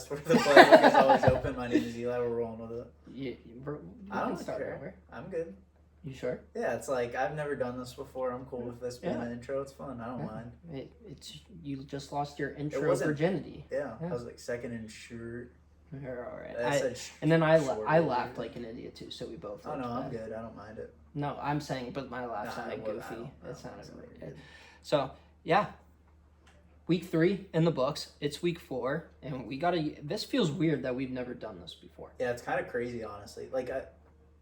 podcast where the playbook is always open. My name is Eli. We're rolling with it. I don't start care. over. I'm good. You sure? Yeah, it's like I've never done this before. I'm cool with this being an intro. It's fun. I don't mind. It's you just lost your intro wasn't- virginity. Yeah, I was like second in shirt. You're all right. I said And then I short laughed word. like an idiot too, so we both. Oh looked no, I'm bad. good. I don't mind it. No, I'm saying, but my laugh Nah, sounded I don't- goofy. I It don't sounded sound weird. good. So yeah, week 3 in the books. It's week 4, and we gotta. This feels weird that we've never done this before. Yeah, it's kind of crazy, honestly. Like,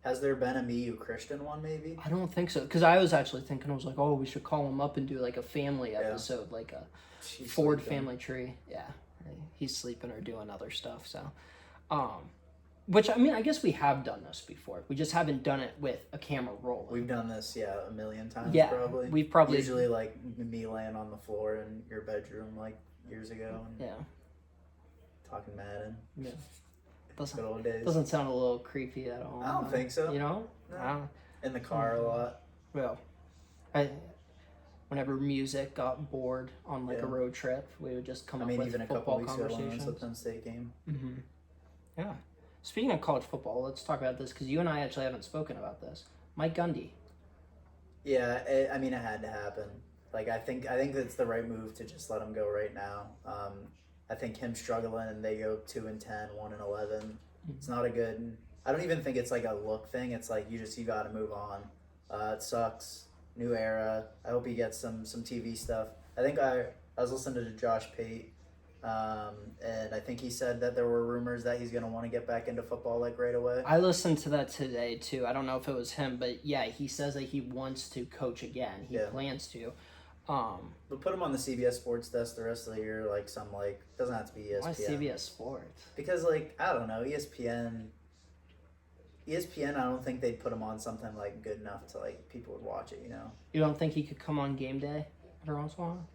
has there been a Me You Christian one, maybe? I don't think so, because I was actually thinking, I was like, oh, we should call him up and do like a family Yeah. episode, like a She's Ford sleeping. family tree. Yeah, he's sleeping or doing other stuff. So, which I mean, I guess we have done this before. We just haven't done it with a camera rolling. We've done this, a million times. Yeah, probably. we've probably usually like me laying on the floor in your bedroom like years ago and yeah. talking Madden. Yeah. Good old days. Doesn't sound a little creepy at all. I don't think so. You know? No. I don't, In the car a lot. well, whenever music got bored on like a road trip, we would just come I up mean, with even a couple football weeks ago when we went to the conversations. Penn State game. Mm-hmm. Yeah. Speaking of college football, let's talk about this because you and I actually haven't spoken about this. Mike Gundy. Yeah, it had to happen. Like I think it's the right move to just let him go right now. I think him struggling and they go 2-10, 1-11. It's not a good. I don't even think it's like a look thing. It's like you got to move on. It sucks. New era. I hope he gets some TV stuff. I think I was listening to Josh Pate, and I think he said that there were rumors that he's gonna want to get back into football like right away. I listened to that today too. I don't know if it was him, but yeah, he says that he wants to coach again. He plans to. But put him on the CBS Sports desk the rest of the year, like doesn't have to be ESPN. Why CBS Sports? Because I don't know, ESPN, I don't think they'd put him on something like good enough to like people would watch it. You know. You don't think he could come on game day every once in a while?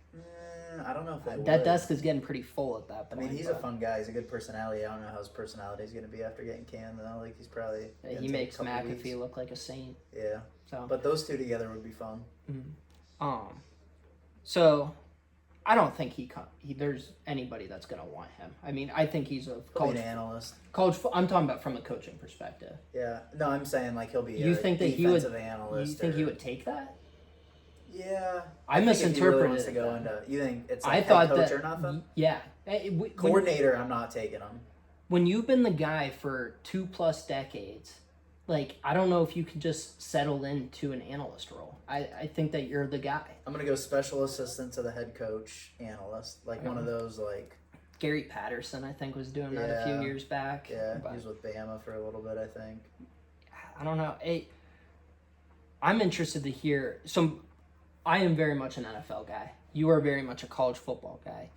I don't know if they would. That desk is getting pretty full at that I point. mean, he's a fun guy. He's a good personality. I don't know how his personality is going to be after getting canned, though. Like, he's probably... Yeah, he makes McAfee look like a saint. Yeah. So. But those two together would be fun. So, I don't think there's anybody that's going to want him. I mean, I think he's a An analyst. I'm talking about from a coaching perspective. Yeah. No, I'm saying, like, he'll be You think that he would... analyst. You think he would take that? Yeah. I misinterpreted really wants to go into... You think it's like head coach or nothing? Yeah. Coordinator, I'm not taking him. When you've been the guy for 2+ decades, like, I don't know if you can just settle into an analyst role. I think that you're the guy. I'm going to go special assistant to the head coach analyst. Like, one of those, like... Gary Patterson, I think, was doing that a few years back. Yeah, but he was with Bama for a little bit, I think. I don't know. I'm interested to hear... I am very much an NFL guy. You are very much a college football guy.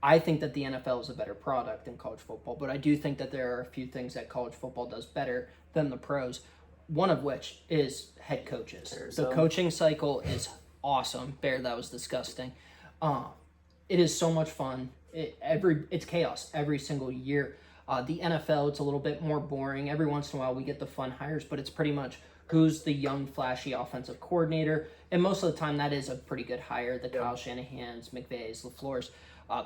I think that the NFL is a better product than college football, but I do think that there are a few things that college football does better than the pros, one of which is head coaches. The coaching cycle is awesome. Bear, that was disgusting. It is so much fun. It's chaos every single year. The NFL, it's a little bit more boring. Every once in a while we get the fun hires, but it's pretty much who's the young, flashy offensive coordinator. And most of the time that is a pretty good hire. The Kyle Shanahan's, McVay's, LaFleur's.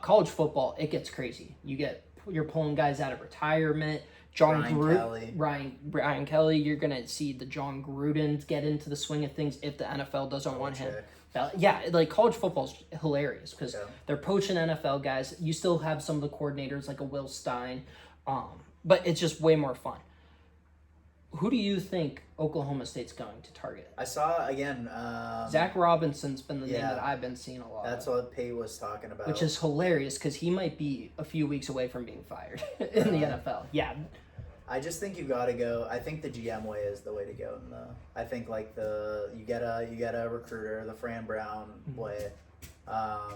College football, it gets crazy. You're pulling guys out of retirement. Brian Kelly. You're gonna see the John Gruden get into the swing of things if the NFL doesn't want him. Yeah, like college football's hilarious because they're poaching NFL guys. You still have some of the coordinators like a Will Stein, but it's just way more fun. Who do you think Oklahoma State's going to target? I saw, again... Zach Robinson's been the name that I've been seeing a lot. That's what Pate was talking about. Which is hilarious because he might be a few weeks away from being fired in the NFL. Yeah. I just think you got to go... I think the GM way is the way to go. I think, like, you get a recruiter, the Fran Brown way. I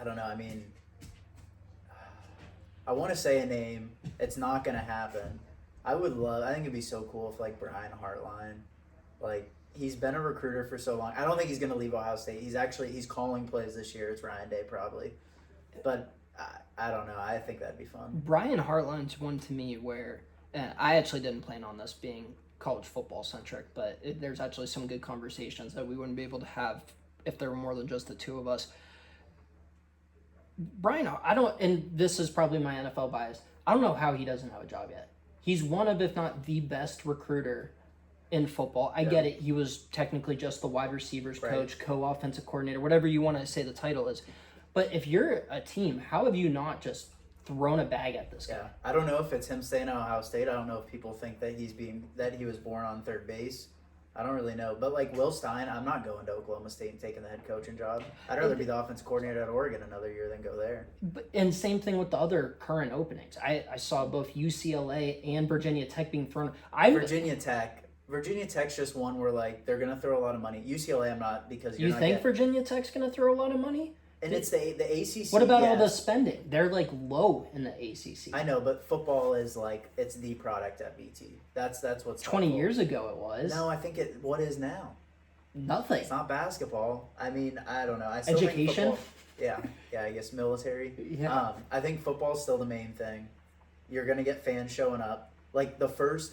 don't know. I mean... I want to say a name. It's not going to happen. I think it'd be so cool if, like, Brian Hartline, like, he's been a recruiter for so long. I don't think he's going to leave Ohio State. He's calling plays this year. It's Ryan Day, probably. But I don't know. I think that'd be fun. Brian Hartline's one to me where, I actually didn't plan on this being college football centric, but there's actually some good conversations that we wouldn't be able to have if there were more than just the two of us. Brian, I don't, and this is probably my NFL bias. I don't know how he doesn't have a job yet. He's one of, if not the best recruiter in football. I get it. He was technically just the wide receivers coach, co-offensive coordinator, whatever you want to say the title is. But if you're a team, how have you not just thrown a bag at this guy? Yeah, I don't know if it's him staying at Ohio State. I don't know if people think that he was born on third base. I don't really know. But like Will Stein, I'm not going to Oklahoma State and taking the head coaching job. I'd rather be the offensive coordinator at Oregon another year than go there. And same thing with the other current openings. I saw both UCLA and Virginia Tech being thrown. Virginia Tech's just one where like they're gonna throw a lot of money. UCLA, I'm not because you think Virginia Tech's gonna throw a lot of money? And it's the ACC. What about all the spending? They're like low in the ACC. I know, but football is like it's the product at BT. That's what's 20 helpful. years ago it was. No, I think what is now? Nothing. It's not basketball. I mean, I don't know. I still Education. Think football, yeah. I guess military. Yeah. I think football's still the main thing. You're gonna get fans showing up. Like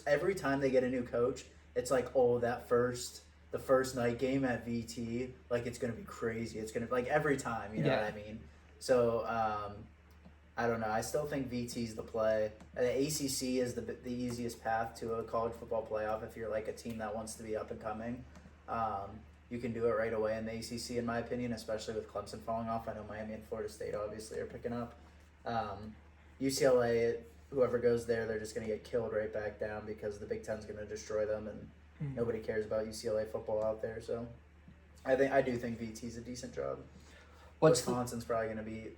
every time they get a new coach, it's like, oh, the first night game at VT, like it's gonna be crazy. It's gonna like every time, you know what I mean? So I don't know. I still think VT's the play. The ACC is the easiest path to a college football playoff if you're like a team that wants to be up and coming. You can do it right away in the ACC, in my opinion, especially with Clemson falling off. I know Miami and Florida State obviously are picking up. UCLA, whoever goes there, they're just gonna get killed right back down because the Big Ten's gonna destroy them and. Nobody cares about UCLA football out there, so I do think VT's a decent job. Wisconsin's probably going to be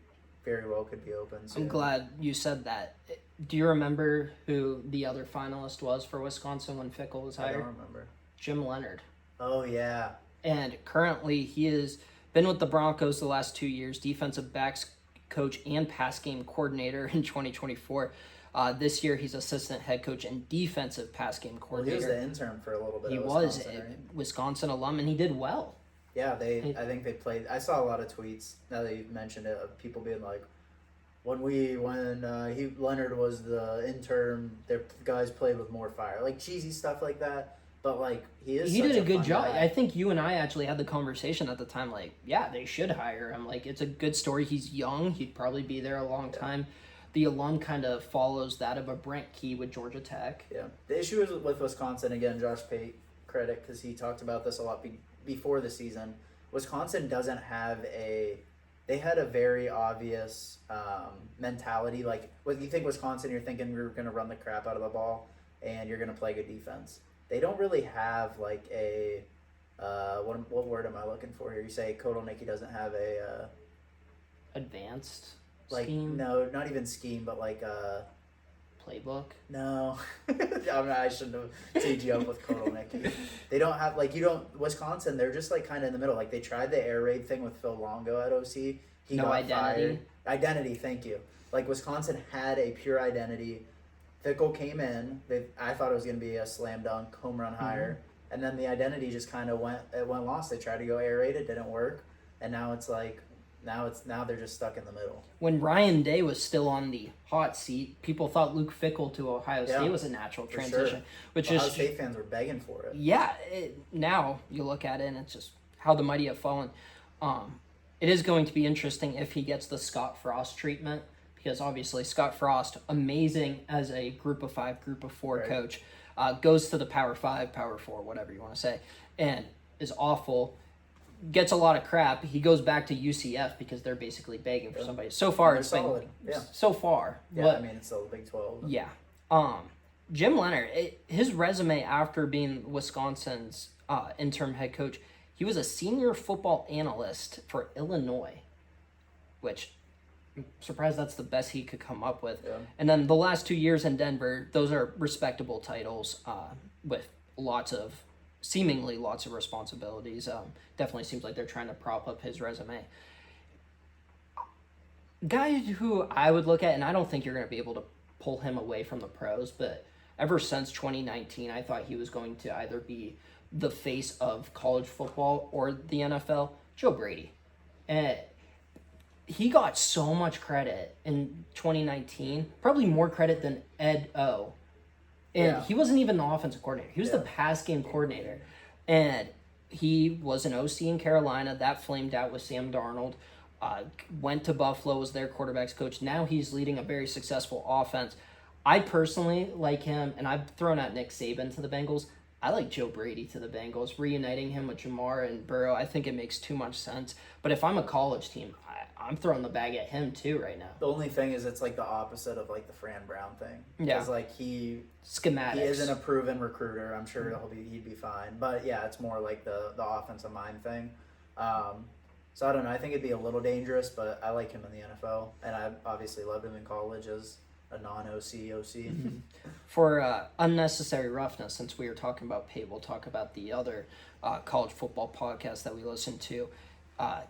very well could be open. So. I'm glad you said that. Do you remember who the other finalist was for Wisconsin when Fickell was hired? I don't remember. Jim Leonard. Oh yeah. And currently he has been with the Broncos the last 2 years, defensive backs coach and pass game coordinator in 2024. This year, he's assistant head coach and defensive pass game coordinator. Well, he was the intern for a little bit. He was a Wisconsin alum, and he did well. Yeah, I think they played. I saw a lot of tweets now that you mentioned it of people being like, when Leonard was the intern, their guys played with more fire, like cheesy stuff like that. But like he did a good job. Guy. I think you and I actually had the conversation at the time. Like, yeah, they should hire him. Like, it's a good story. He's young. He'd probably be there a long time. The alum kind of follows that of a Brent Key with Georgia Tech. Yeah. The issue is with Wisconsin, again, Josh Pate, credit, because he talked about this a lot before the season. Wisconsin doesn't have they had a very obvious mentality. Like, when you think Wisconsin, you're thinking we're going to run the crap out of the ball and you're going to play good defense. They don't really have, like, what word am I looking for here? You say Kotelnicki doesn't have a... advanced like scheme? No, not even scheme, but like playbook. No, I shouldn't have teed you up with Kotelnicki. They don't have Wisconsin. They're just like kind of in the middle. Like they tried the air raid thing with Phil Longo at OC. He got identity. Fired. Identity, thank you. Like Wisconsin had a pure identity. Fickell came in. I thought it was going to be a slam dunk home run hire, and then the identity just kind of went lost. They tried to go air raid, it didn't work, and now it's like. Now they're just stuck in the middle. When Ryan Day was still on the hot seat, people thought Luke Fickell to Ohio State was a natural transition. Which Ohio State fans were begging for it. Yeah, now you look at it and it's just how the mighty have fallen. It is going to be interesting if he gets the Scott Frost treatment, because obviously Scott Frost, amazing as a group of 5, group of 4 coach, goes to the Power 5, Power 4, whatever you want to say, and is awful. Gets a lot of crap. He goes back to UCF because they're basically begging for somebody. So far, it's solid. Been so far. Yeah, but, I mean it's still the Big 12. Yeah. Jim Leonard, his resume after being Wisconsin's interim head coach, he was a senior football analyst for Illinois, which I'm surprised that's the best he could come up with. Yeah. And then the last 2 years in Denver, those are respectable titles with seemingly lots of responsibilities. Definitely seems like they're trying to prop up his resume. Guy who I would look at, and I don't think you're going to be able to pull him away from the pros, but ever since 2019, I thought he was going to either be the face of college football or the NFL, Joe Brady. And he got so much credit in 2019, probably more credit than Ed O. And he wasn't even the offensive coordinator. He was the pass game coordinator. And he was an OC in Carolina. That flamed out with Sam Darnold. Went to Buffalo, was their quarterbacks coach. Now he's leading a very successful offense. I personally like him, and I've thrown out Nick Saban to the Bengals. I like Joe Brady to the Bengals. Reuniting him with Jamar and Burrow, I think it makes too much sense. But if I'm a college team, I'm throwing the bag at him too right now. The only thing is it's like the opposite of like the Fran Brown thing. Yeah. Because like Schematics. he isn't a proven recruiter. I'm sure he'd be fine. But yeah, it's more like the offensive mind thing. So I don't know. I think it'd be a little dangerous, but I like him in the NFL, and I obviously loved him in college as a non-OC OC. For unnecessary roughness, since we were talking about Pate, we'll talk about the other college football podcast that we listen to.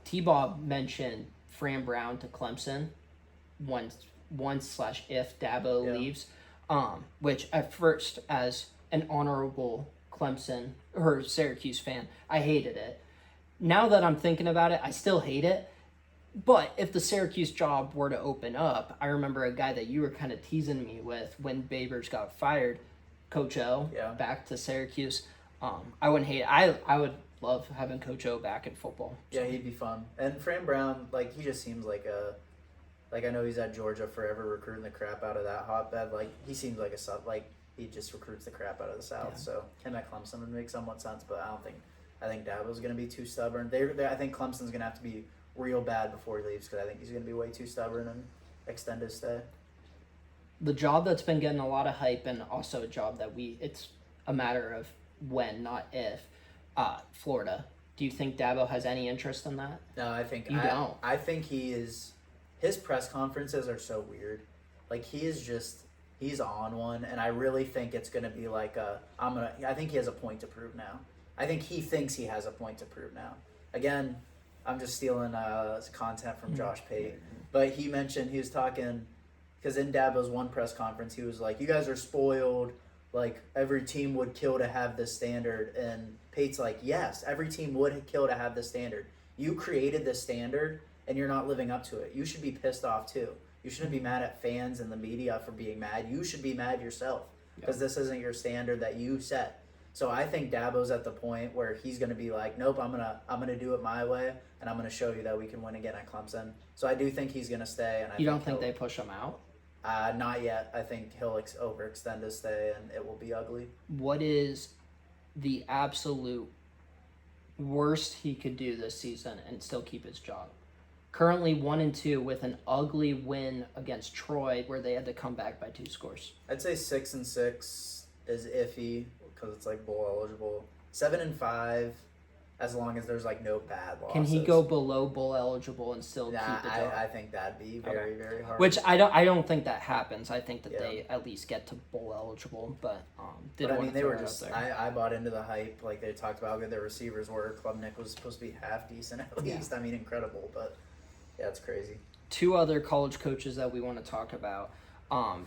T-Bob mentioned Fran Brown to Clemson once/if Dabo leaves, which at first, as an honorable Clemson or Syracuse fan, I hated it. Now that I'm thinking about it, I still hate it. But if the Syracuse job were to open up, I remember a guy that you were kind of teasing me with when Babers got fired, Coach O, back to Syracuse. I wouldn't hate it. I would love having Coach O back in football. So. Yeah, he'd be fun. And Fran Brown, like, he just seems like I know he's at Georgia forever recruiting the crap out of that hotbed. Like, he seems like he just recruits the crap out of the South. Yeah. So him at Clemson would make somewhat sense, but I think Dabo's going to be too stubborn. I think Clemson's going to have to be real bad before he leaves, because I think he's going to be way too stubborn and extend his stay. The job that's been getting a lot of hype, and also a job that it's a matter of when, not if, Florida. Do you think Dabo has any interest in that? No, I think you don't. I think his press conferences are so weird. Like, he's on one, and I really think it's going to be like I think he has a point to prove now. I think he thinks he has a point to prove now. Again, I'm just stealing content from Josh Pate. But he was talking, because in Dabo's one press conference, he was like, you guys are spoiled. Like, every team would kill to have this standard. And Pate's like, yes, every team would kill to have this standard. You created this standard, and you're not living up to it. You should be pissed off, too. You shouldn't be mad at fans and the media for being mad. You should be mad yourself, because this isn't your standard that you set. So I think Dabo's at the point where he's going to be like, nope, I'm gonna do it my way, and I'm gonna show you that we can win again at Clemson. So I do think he's going to stay. And you don't think they push him out? Not yet. I think he'll overextend his stay, and it will be ugly. What is the absolute worst he could do this season and still keep his job? Currently 1-2 with an ugly win against Troy, where they had to come back by 2 scores. I'd say 6-6 is iffy, because it's like bowl eligible. 7-5, as long as there's like no bad losses. Can he go below bowl eligible and still keep the job? I think that'd be very, very hard. Which I don't think that happens. I think that they at least get to bowl eligible, but they were just. I bought into the hype. Like, they talked about how good their receivers were. Klubnik was supposed to be half decent at least. Yeah. I mean, incredible, but yeah, it's crazy. 2 other college coaches that we want to talk about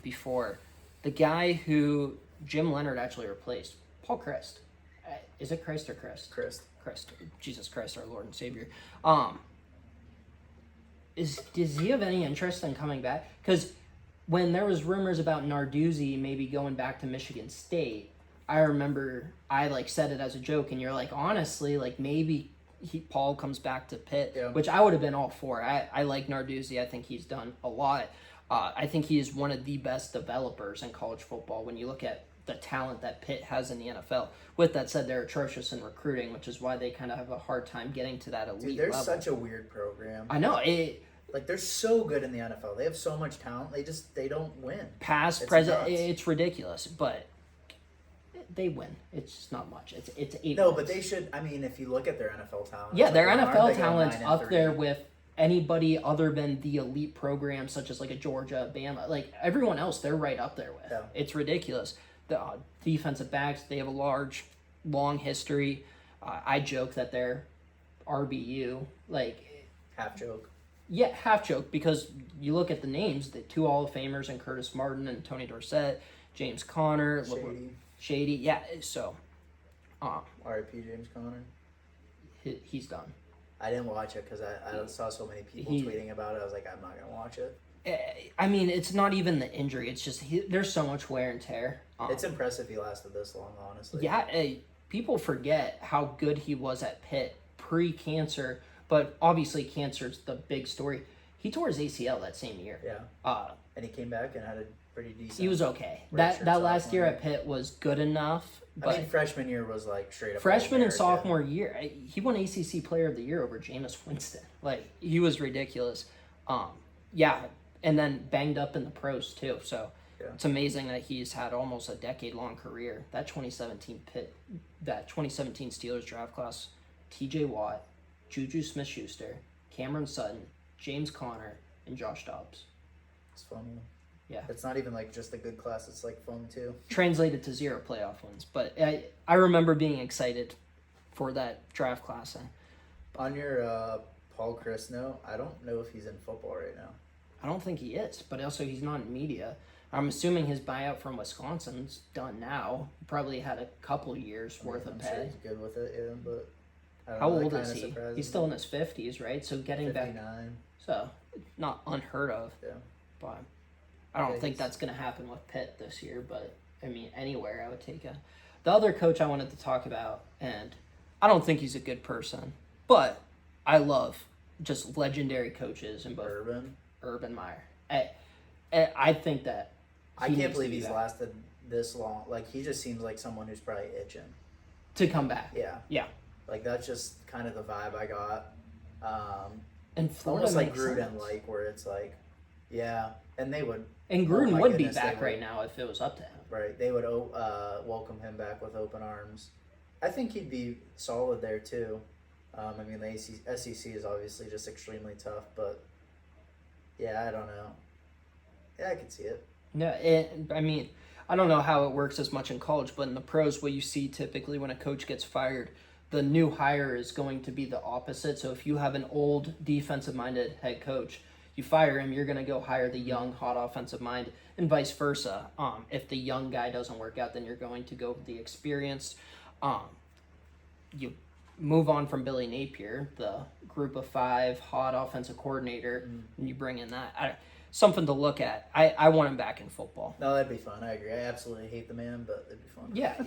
before the guy who Jim Leonhard actually replaced, Paul Chryst. Is it Christ or Chryst? Chryst. Jesus Christ, our Lord and Savior. Does he have any interest in coming back? Because when there was rumors about Narduzzi maybe going back to Michigan State, I remember I said it as a joke, and you're like, honestly, maybe Paul comes back to Pitt, which I would have been all for. I like Narduzzi. I think he's done a lot. I think he is one of the best developers in college football when you look at the talent that Pitt has in the NFL. With that said, they're atrocious in recruiting, which is why they kind of have a hard time getting to that elite level. They're such a weird program. I know. They're so good in the NFL. They have so much talent. They don't win. Past, present, it's ridiculous, but they win. It's just not much. It's 8 No, wins. but they should. I mean, if you look at their NFL talent. Yeah, their NFL talent's up there with anybody other than the elite programs, such as a Georgia, Bama. Everyone else, they're right up there with. Yeah. It's ridiculous. The defensive backs, they have a long history. I joke that they're RBU. Half joke. Yeah, half joke, because you look at the names, the 2 Hall of Famers, and Curtis Martin and Tony Dorsett, James Conner, Shady. Yeah, so. R.I.P. James Conner. He's done. I didn't watch it because I saw so many people tweeting about it. I was like, I'm not going to watch it. I mean, it's not even the injury. It's just there's so much wear and tear. It's impressive he lasted this long, honestly. Yeah, people forget how good he was at Pitt pre-cancer But obviously, cancer's the big story. He tore his ACL that same year. Yeah. And he came back and had a pretty decent. He was okay. redshirt That last sophomore year at Pitt was good enough. But I mean, freshman year was like straight up. freshman and All-American. sophomore year, he won ACC Player of the Year over Jameis Winston. Like, he was ridiculous. Yeah, and then banged up in the pros too. So Yeah. it's amazing that he's had almost a decade-long career. That 2017 Steelers draft class, T.J. Watt, Juju Smith-Schuster, Cameron Sutton, James Conner, and Josh Dobbs. It's fun. Yeah. It's not even like just a good class. It's like fun too. Translated to 0 playoff wins. But I remember being excited for that draft class. On your Paul Chris note, I don't know if he's in football right now. I don't think he is, but also he's not in media. I'm assuming his buyout from Wisconsin's done now. He probably had a couple years worth of I'm pay. sure he's good with it, yeah, but I don't How know, that old kinda is he? surprises He's still in me. his 50s, right? So getting back, 59. so not unheard of. Yeah. But I don't Yeah, think he's- that's going to happen with Pitt this year. But I mean, anywhere I would take a. The other coach I wanted to talk about, and I don't think he's a good person, but I love just legendary coaches in both Urban Meyer. I think that I he can't needs believe to be he's back. lasted this long. Like, he just seems like someone who's probably itching. To come back. Yeah. Yeah. Like, that's just kind of the vibe I got. And Florida Almost like makes Gruden, sense. like, where it's like, yeah, and they would, And Oh Gruden my would goodness, be they back would. right now if it was up to him. right, they would welcome him back with open arms. I think he'd be solid there, too. I mean, the SEC is obviously just extremely tough, but, yeah, I don't know. Yeah, I could see it. No, I mean, I don't know how it works as much in college, but in the pros, what you see typically when a coach gets fired, the new hire is going to be the opposite. So if you have an old defensive-minded head coach, you fire him, you're going to go hire the young, hot offensive mind, and vice versa. If the young guy doesn't work out, then you're going to go with the experienced. You move on from Billy Napier, the group of 5 hot offensive coordinator, and you bring in that. Something to look at. I want him back in football. No, that'd be fun. I agree. I absolutely hate the man, but it'd be fun. Yeah.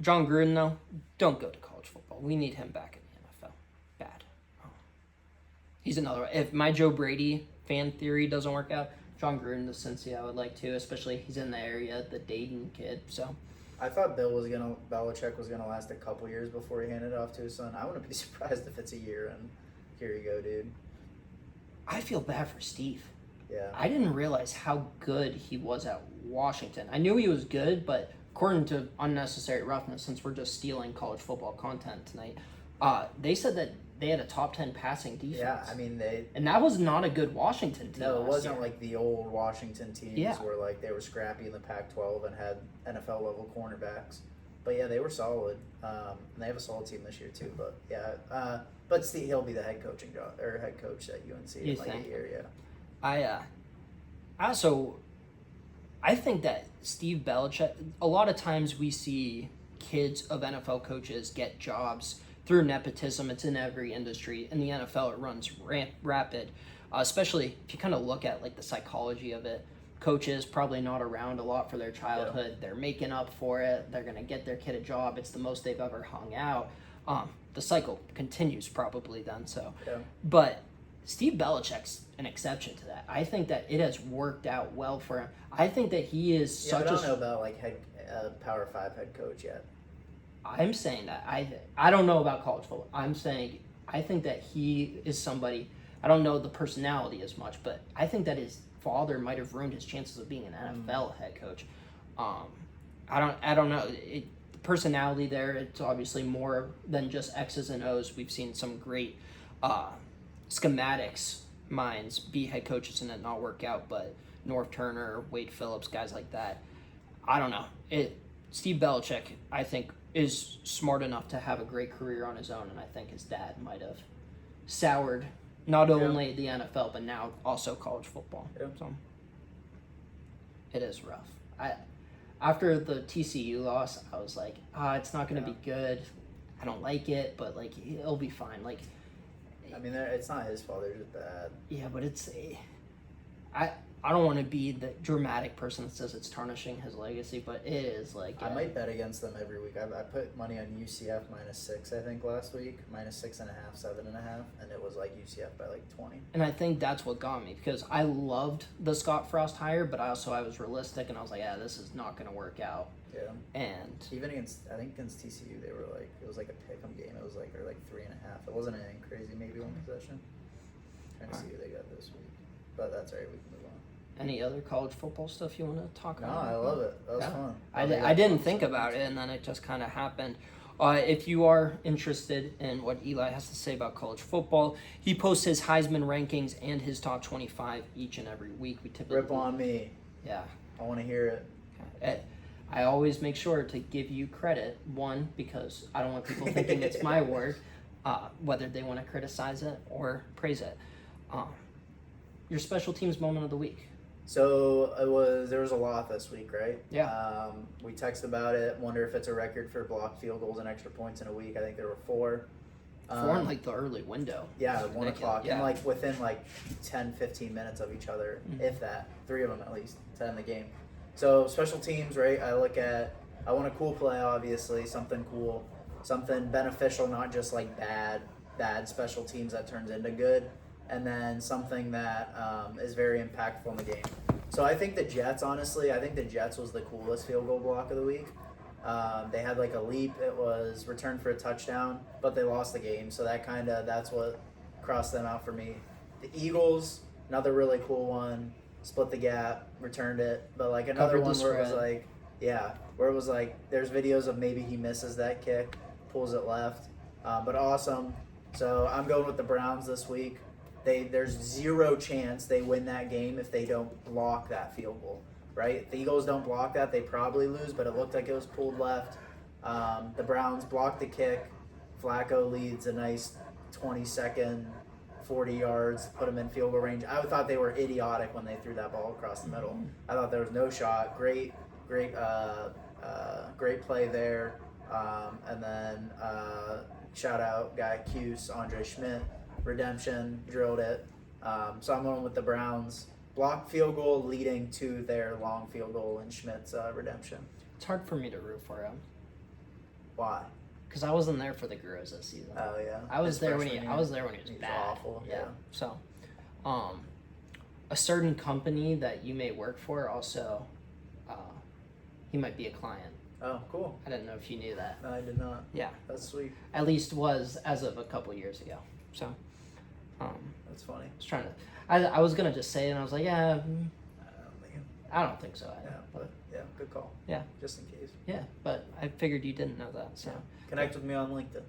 John Gruden, though, don't go to college football. We need him back in the NFL. Bad. He's another one. If my Joe Brady fan theory doesn't work out, John Gruden to Cincy I would like to, especially he's in the area, the Dayton kid. So I thought Belichick was gonna last a couple years before he handed it off to his son. I wouldn't be surprised if it's a year and here you go, dude. I feel bad for Steve. Yeah. I didn't realize how good he was at Washington. I knew he was good, but according to Unnecessary Roughness, since we're just stealing college football content tonight, they said that they had a top 10 passing defense. Yeah, I mean And that was not a good Washington team. no, it last wasn't year. like the old Washington teams Yeah. where like they were scrappy in the Pac-12 and had NFL level cornerbacks. But yeah, they were solid. And they have a solid team this year too. But yeah, but Steve, he'll be the head coach at UNC You in like think? a year. Yeah. I think that Steve Belichick, a lot of times we see kids of NFL coaches get jobs through nepotism. It's in every industry. In the NFL, it runs rapid, especially if you kind of look at like the psychology of it. Coaches probably not around a lot for their childhood. They're making up for it. They're going to get their kid a job. It's the most they've ever hung out. The cycle continues probably then. So, Yeah. but Steve Belichick's an exception to that. I think that it has worked out well for him. I think that he is Yeah, such but I a. don't know about like Power 5 head coach yet. I'm saying that I don't know about college football. I'm saying I think that he is somebody. I don't know the personality as much, but I think that his father might have ruined his chances of being an NFL head coach. I don't know. The personality there, it's obviously more than just X's and O's. We've seen some great schematics minds be head coaches and it not work out, but North Turner, Wade Phillips, guys like that. I don't know. Steve Belichick, I think, is smart enough to have a great career on his own, and I think his dad might have soured not only the NFL but now also college football. Yeah. So it is rough. After the TCU loss, I was like, it's not going to be good. I don't like it, but like it'll be fine. Like, I mean, it's not his fault. They're just bad. yeah, but I don't want to be the dramatic person that says it's tarnishing his legacy, but it is like. I might bet against them every week. I put money on UCF -6, I think, last week. -6.5, 7.5, and it was like UCF by like 20. And I think that's what got me because I loved the Scott Frost hire, but I was realistic and I was like, yeah, this is not going to work out. Yeah. And Even against TCU, they were like, it was like a pick'em game. It was like, or like 3.5. It wasn't anything crazy. Maybe one possession. Trying to see who they got this week, but that's all right. We can move on. any other college football stuff you want to talk No, about? I love it. That was Yeah. fun. I didn't think about it, and then it just kind of happened. If you are interested in what Eli has to say about college football, he posts his Heisman rankings and his top 25 each and every week. We typically Rip on me. Yeah. I want to hear it. I always make sure to give you credit, one, because I don't want people thinking it's my word, whether they want to criticize it or praise it. Your special teams moment of the week. So there was a lot this week, right? Yeah. We texted about it. Wonder if it's a record for blocked field goals and extra points in a week. I think there were 4. 4 in like the early window. Yeah, 1 o'clock. Yeah. And like within like 10, 15 minutes of each other, if that. 3 of them at least to end the game. So special teams, right? I want a cool play, obviously, something cool, something beneficial, not just like bad special teams that turns into good, and then something that is very impactful in the game. So I think the Jets was the coolest field goal block of the week. They had like a leap. It was returned for a touchdown, but they lost the game. So that's what crossed them out for me. The Eagles, another really cool one. Split the gap, returned it, but like another Covered one the where it was spread. like, where it was like, there's videos of maybe he misses that kick, pulls it left, but awesome. So I'm going with the Browns this week. There's zero chance they win that game if they don't block that field goal, right? If the Eagles don't block that, they probably lose, but it looked like it was pulled left. The Browns blocked the kick. Flacco leads a nice 20-second, 40 yards, put them in field goal range. I thought they were idiotic when they threw that ball across the middle. I thought there was no shot. Great play there. And then shout out guy Cuse, Andre Schmidt, redemption, drilled it. So I'm going with the Browns. Blocked field goal leading to their long field goal and Schmidt's redemption. It's hard for me to root for him Why? because I wasn't there for the Gurus this season. Oh yeah. I was His there when he freshman year. was He was bad. awful, yeah. So, a certain company that you may work for also, he might be a client. Oh, cool. I didn't know if you knew that. No, I did not. Yeah, That's sweet. at least was as of a couple years ago. So, That's funny. I was trying to. I was gonna just say it, and I was like, yeah, I don't think. I don't think so. Either. Yeah, but yeah, good call. Yeah. Just in case. Yeah, but I figured you didn't know that. So Connect with me on LinkedIn.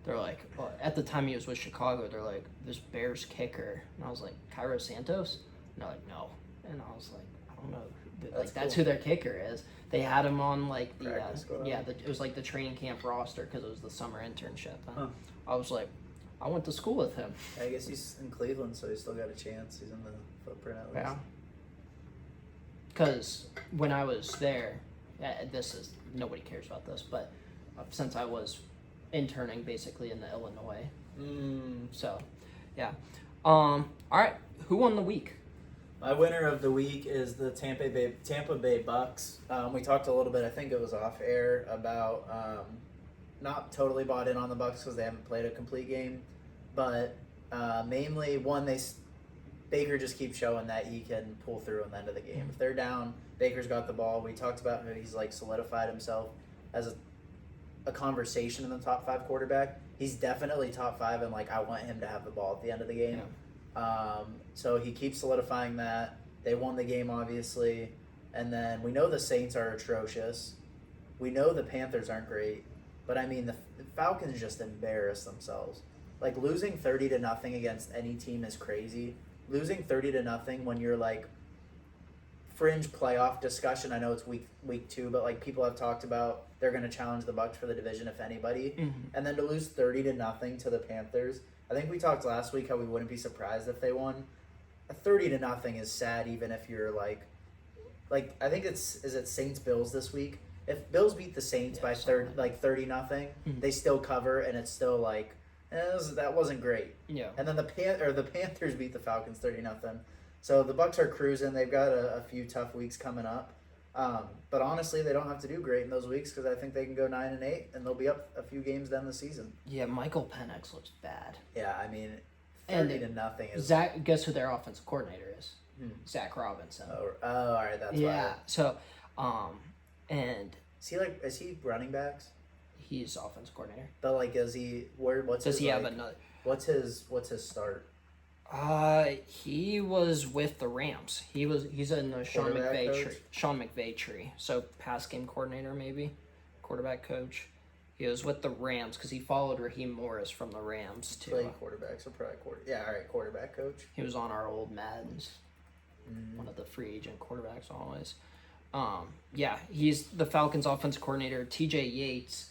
they're like, well, at the time he was with Chicago, they're like, this Bears kicker, and I was like, Cairo Santos, and they're like, no, and I was like, I don't know, That's that's cool. who their kicker is. They had him on like the Practice squad. it was like the training camp roster because it was the summer internship. And Huh. I was like, I went to school with him. I guess he's in Cleveland, so he's still got a chance. He's in the footprint at least. Yeah. Because when I was there, this is nobody cares about this, but since I was interning basically in the Illinois, so yeah. All right, who won the week? My winner of the week is the Tampa Bay Bucks. We talked a little bit, I think it was off air, about not totally bought in on the Bucks because they haven't played a complete game, but mainly one, Baker just keeps showing that he can pull through in the end of the game. If they're down, Baker's got the ball. We talked about how he's like solidified himself as a conversation in the top 5 quarterback. He's definitely top 5, and like I want him to have the ball at the end of the game. So he keeps solidifying that. They won the game, obviously. And then we know the Saints are atrocious. We know the Panthers aren't great. But I mean, the Falcons just embarrassed themselves. Like losing 30-0 against any team is crazy. Losing 30-0 when you're like fringe playoff discussion. I know it's week 2, but like people have talked about they're going to challenge the Bucs for the division if anybody. And then to lose 30-0 to the Panthers. I think we talked last week how we wouldn't be surprised if they won. A 30-0 is sad, even if you're like I think is it Saints Bills this week? If Bills beat the Saints by 30-0, they still cover, and it's still like that wasn't great. Yeah. And then the Panthers beat the Falcons 30-0. So the Bucks are cruising. They've got a few tough weeks coming up. But honestly, they don't have to do great in those weeks because I think they can go 9-8 and they'll be up a few games down the season. Yeah, Michael Penix looks bad. Yeah, I mean, And 30-0 is. Zach, guess who their offensive coordinator is? Zach Robinson. Oh, all right, that's Yeah. why. So, and Is he running backs? he's offensive coordinator. But like, is he? What's Does his, he have like, another? What's his start? He was with the Rams. He's in the Sean Quarterback McVay coach? tree. Sean McVay tree. So pass game coordinator maybe, quarterback coach. He was with the Rams because he followed Raheem Morris from the Rams too. Play quarterbacks or probably quarter. Yeah, all right, quarterback coach. He was on our old Maddens, one of the free agent quarterbacks always. Yeah, he's the Falcons' offensive coordinator. T.J. Yates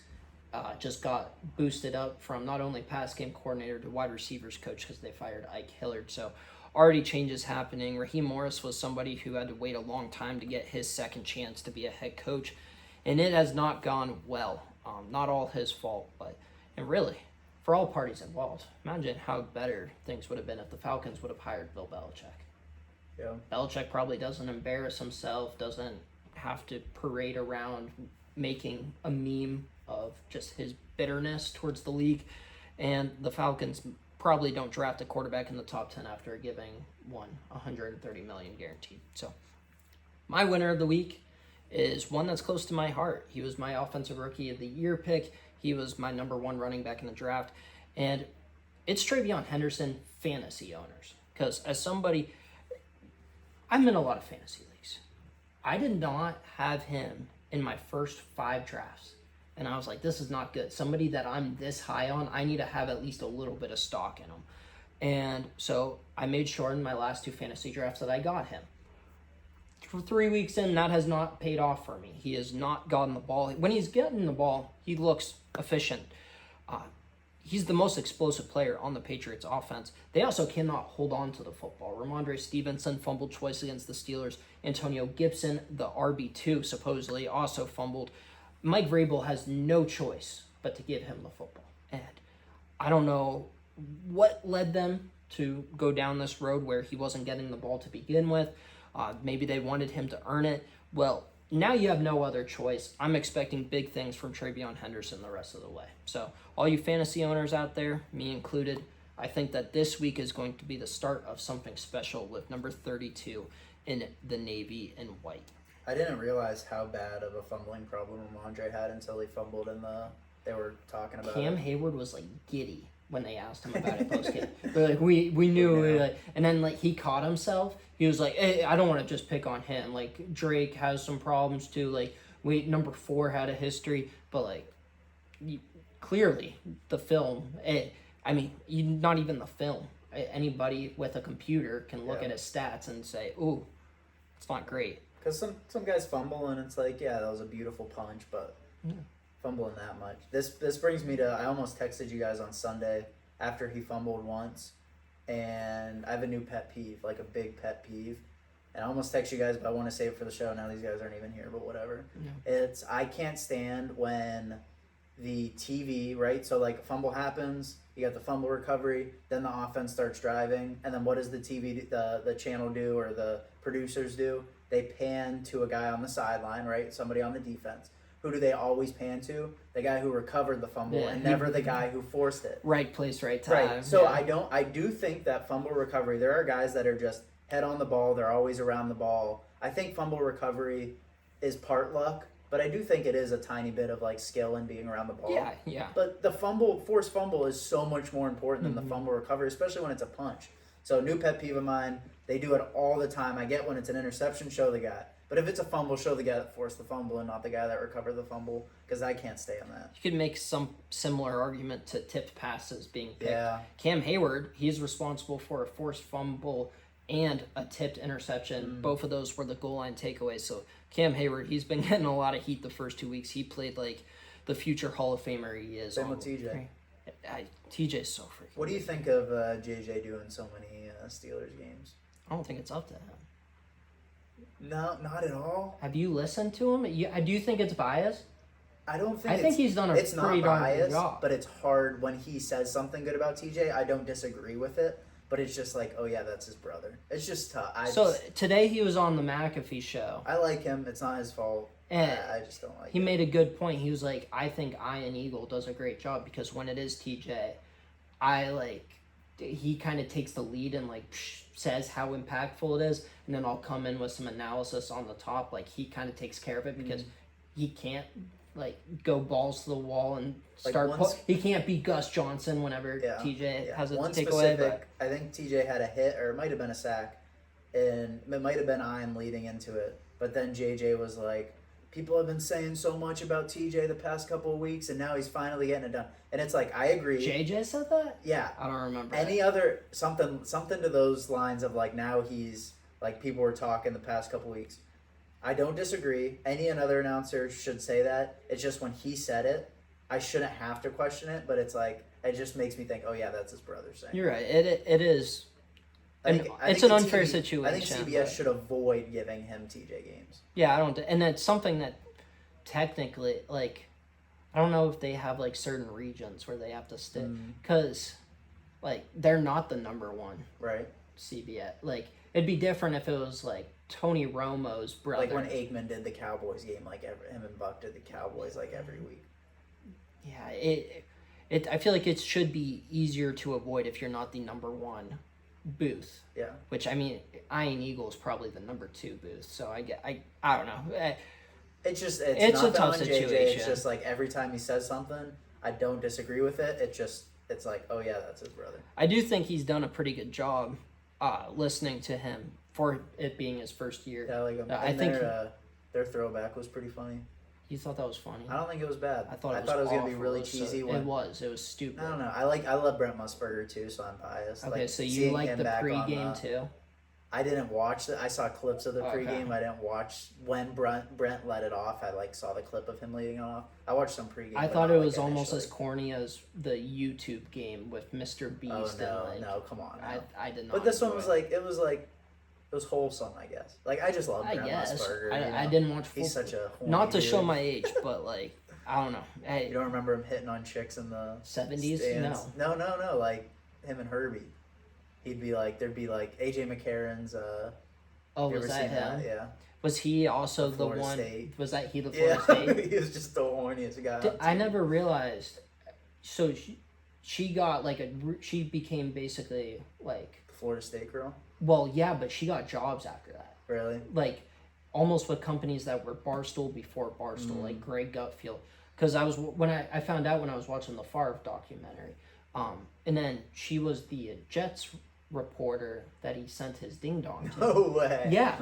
just got boosted up from not only pass game coordinator to wide receivers coach because they fired Ike Hillard. So already changes happening. Raheem Morris was somebody who had to wait a long time to get his second chance to be a head coach, and it has not gone well. Not all his fault, and really, for all parties involved, imagine how better things would have been if the Falcons would have hired Bill Belichick. Yeah. Belichick probably doesn't embarrass himself, doesn't have to parade around making a meme of just his bitterness towards the league, and the Falcons probably don't draft a quarterback in the top 10 after giving one $130 million guaranteed. So my winner of the week is one that's close to my heart. He was my offensive rookie of the year pick. He was my number one running back in the draft. And it's TreVeyon Henderson fantasy owners. Because as somebody, I'm in a lot of fantasy leagues. I did not have him in my first 5 drafts. And I was like, this is not good. Somebody that I'm this high on, I need to have at least a little bit of stock in him. And so I made sure in my last 2 fantasy drafts that I got him. For 3 weeks in, that has not paid off for me. He has not gotten the ball. When he's getting the ball, he looks efficient. He's the most explosive player on the Patriots offense. They also cannot hold on to the football. Ramondre Stevenson fumbled twice against the Steelers. Antonio Gibson, the RB2, supposedly also fumbled. Mike Vrabel has no choice but to give him the football. And I don't know what led them to go down this road where he wasn't getting the ball to begin with. Maybe they wanted him to earn it. Well, now you have no other choice. I'm expecting big things from TreVeyon Henderson the rest of the way. So all you fantasy owners out there, me included, I think that this week is going to be the start of something special with number 32 in the navy and white. I didn't realize how bad of a fumbling problem Ramondre had until he fumbled they were talking about Cam it. Hayward was like giddy when they asked him about it post game. They're like, we knew, Yeah. and then like he caught himself. He was like, hey, I don't want to just pick on him. Like Drake has some problems too. Like number 4 had a history, but like clearly the film. Not even the film. Anybody with a computer can look at his stats and say, "Ooh, it's not great." Because some guys fumble and it's like, yeah, that was a beautiful punch, but fumbling that much. This brings me to, I almost texted you guys on Sunday after he fumbled once, and I have a new pet peeve, like a big pet peeve. And I almost text you guys, but I want to save it for the show. Now these guys aren't even here, but whatever. Yeah. I can't stand when the TV, right? So like a fumble happens, you got the fumble recovery, then the offense starts driving, and then what does the TV, the channel do or the producers do? They pan to a guy on the sideline, right? Somebody on the defense. Who do they always pan to? The guy who recovered the fumble and never the guy who forced it. Right place, right time. Right. So I do think that fumble recovery, there are guys that are just head on the ball, they're always around the ball. I think fumble recovery is part luck, but I do think it is a tiny bit of like skill and being around the ball. Yeah. But the forced fumble is so much more important than the fumble recovery, especially when it's a punch. So new pet peeve of mine, they do it all the time. I get when it's an interception, show the guy. But if it's a fumble, show the guy that forced the fumble and not the guy that recovered the fumble, because I can't stay on that. You could make some similar argument to tipped passes being picked. Yeah. Cam Hayward, he's responsible for a forced fumble and a tipped interception. Both of those were the goal line takeaways. So Cam Hayward, he's been getting a lot of heat the first 2 weeks. He played like the future Hall of Famer he is. Same with TJ. TJ's so freaking What do you think of JJ doing so many Steelers games? I don't think it's up to him. No, not at all. Have you listened to him? Do you think it's biased? I don't think I think he's done a it's pretty not darn good biased, job. but it's hard when he says something good about TJ. I don't disagree with it, but it's just like, oh yeah, that's his brother. It's just tough. So today he was on the McAfee show. I like him. It's not his fault. And I just don't like he it. made a good point. He was like, I think Ian Eagle does a great job because when it is TJ, he kind of takes the lead and says how impactful it is, and then I'll come in with some analysis on the top. Like he kind of takes care of it because he can't go balls to the wall and start. He can't be Gus Johnson whenever TJ has a takeaway. But I think TJ had a hit, or it might have been a sack, and it might have been Ian leading into it. But then JJ was like, people have been saying so much about TJ the past couple of weeks, and now he's finally getting it done. And it's like, I agree. JJ said that? Yeah. I don't remember. Any other something to those lines of now he's people were talking the past couple of weeks. I don't disagree. Any another announcer should say that. It's just when he said it, I shouldn't have to question it, but it's it just makes me think, oh yeah, that's his brother saying. You're right. It is. It's an unfair situation. I think CBS should avoid giving him TJ games. Yeah, I don't, and that's something that technically, I don't know if they have certain regions where they have to stick, because, they're not the number one. Right. CBS. It'd be different if it was Tony Romo's brother. Like when Aikman did the Cowboys game, him and Buck did the Cowboys every week. Yeah, I feel like it should be easier to avoid if you're not the number one booth. Yeah. Which, I mean, Ian Eagle is probably the number 2 booth, so I don't know. It's just it's a tough situation. It's just every time he says something, I don't disagree with it. It's like, oh yeah, that's his brother. I do think he's done a pretty good job listening to him for it being his first year. Yeah, I think their throwback was pretty funny. You thought that was funny? I don't think it was bad. I thought it was gonna be really cheesy. It was stupid. I don't know. I love Brent Musburger too, so I'm biased. Okay, so you like the pregame too? I didn't watch it. I saw clips of the pregame. I didn't watch when Brent let it off. I saw the clip of him leading it off. I watched some pregame. I thought it was almost as corny as the YouTube game with Mr. Beast. Oh no, come on. No. I did not. But this one was it was wholesome, I guess. I just love Brent Musburger. I didn't watch. He's such a not to show my age, but I don't know. You don't remember him hitting on chicks in the 70s? No. No. Him and Herbie. He'd be there'd be AJ McCarron's. Was that him? Yeah. Was he also the one? State. Was that he the Florida State? He was just the horniest guy. I never realized. So she got she became basically Florida State girl. Well, yeah, but she got jobs after that. Really? Almost with companies that were Barstool before Barstool, like Greg Gutfield. Because I found out when I was watching the Favre documentary, and then she was the Jets reporter that he sent his ding dong to. No way. Yeah,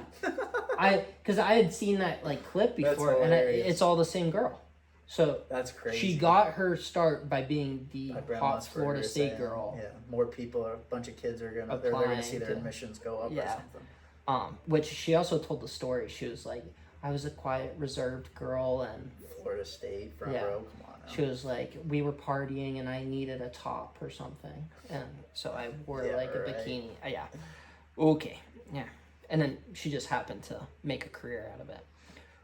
because I had seen that clip before, and it's all the same girl. So that's crazy. She got her start by being the hot Florida State girl. Yeah, more people, a bunch of kids are they're gonna see their admissions go up or something. Which she also told the story. She was like, I was a quiet, reserved girl, and Florida State front row. Come on. Now. She was like, we were partying, and I needed a top or something, and so I wore a bikini. Yeah. Okay. Yeah. And then she just happened to make a career out of it.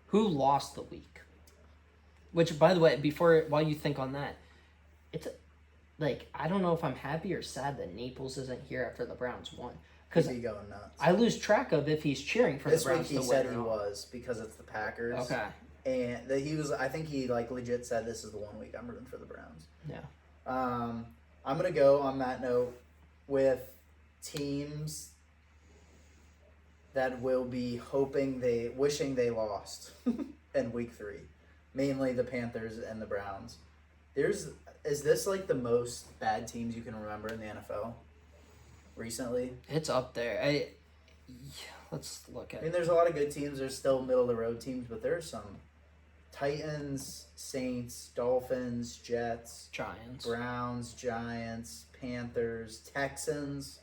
Who lost the week? Which, by the way, while you think on that, it's I don't know if I'm happy or sad that Naples isn't here after the Browns won. Because he's going nuts. I lose track of if he's cheering for the Browns to win. This week he said he was because it's the Packers. Okay. And that he was. I think he legit said this is the 1 week I'm rooting for the Browns. Yeah. I'm gonna go on that note with teams that will be wishing they lost in week 3. Mainly the Panthers and the Browns. Is this the most bad teams you can remember in the NFL recently? It's up there. Let's look at it. I mean, there's a lot of good teams. There's still middle of the road teams, but there's some Titans, Saints, Dolphins, Jets, Giants, Browns, Giants, Panthers, Texans.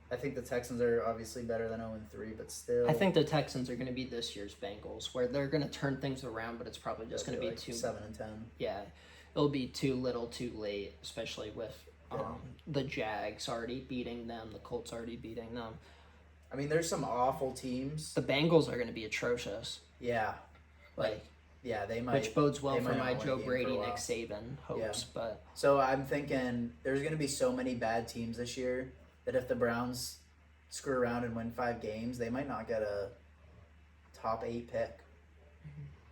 I think the Texans are obviously better than 0-3, but still. I think the Texans are going to be this year's Bengals, where they're going to turn things around, but it's probably just going to be too 7-10. Yeah, it'll be too little, too late, especially with the Jags already beating them, the Colts already beating them. I mean, there's some awful teams. The Bengals are going to be atrocious. Yeah, yeah, they might. Which bodes well for my Joe Brady, Nick Saban hopes, but. So I'm thinking there's going to be so many bad teams this year that if the Browns screw around and win 5 games, they might not get a top 8 pick.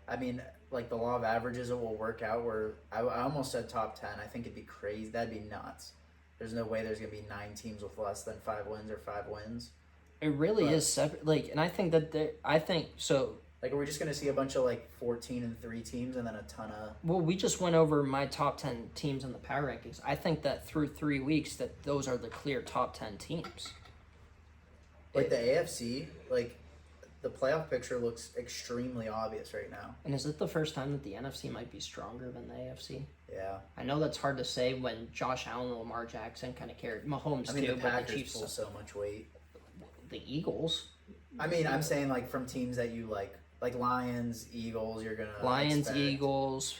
I mean, like the law of averages, it will work out where I almost said top 10. I think it'd be crazy. That'd be nuts. There's no way there's going to be 9 teams with less than 5 wins or 5 wins. It really is separate. Like, and I think that Like, are we just going to see a bunch of, like, 14-3 teams and then a ton of... Well, we just went over my top 10 teams in the power rankings. I think that through 3 weeks that those are the clear top 10 teams. Like, the AFC, like, the playoff picture looks extremely obvious right now. And is it the first time that the NFC might be stronger than the AFC? Yeah. I know that's hard to say when Josh Allen and Lamar Jackson kind of carried Mahomes I mean, too, the but Packers the Chiefs, pull so much weight. the Eagles. I mean, I'm saying, like, from teams that you like Lions, Eagles, you're going to Lions, Eagles,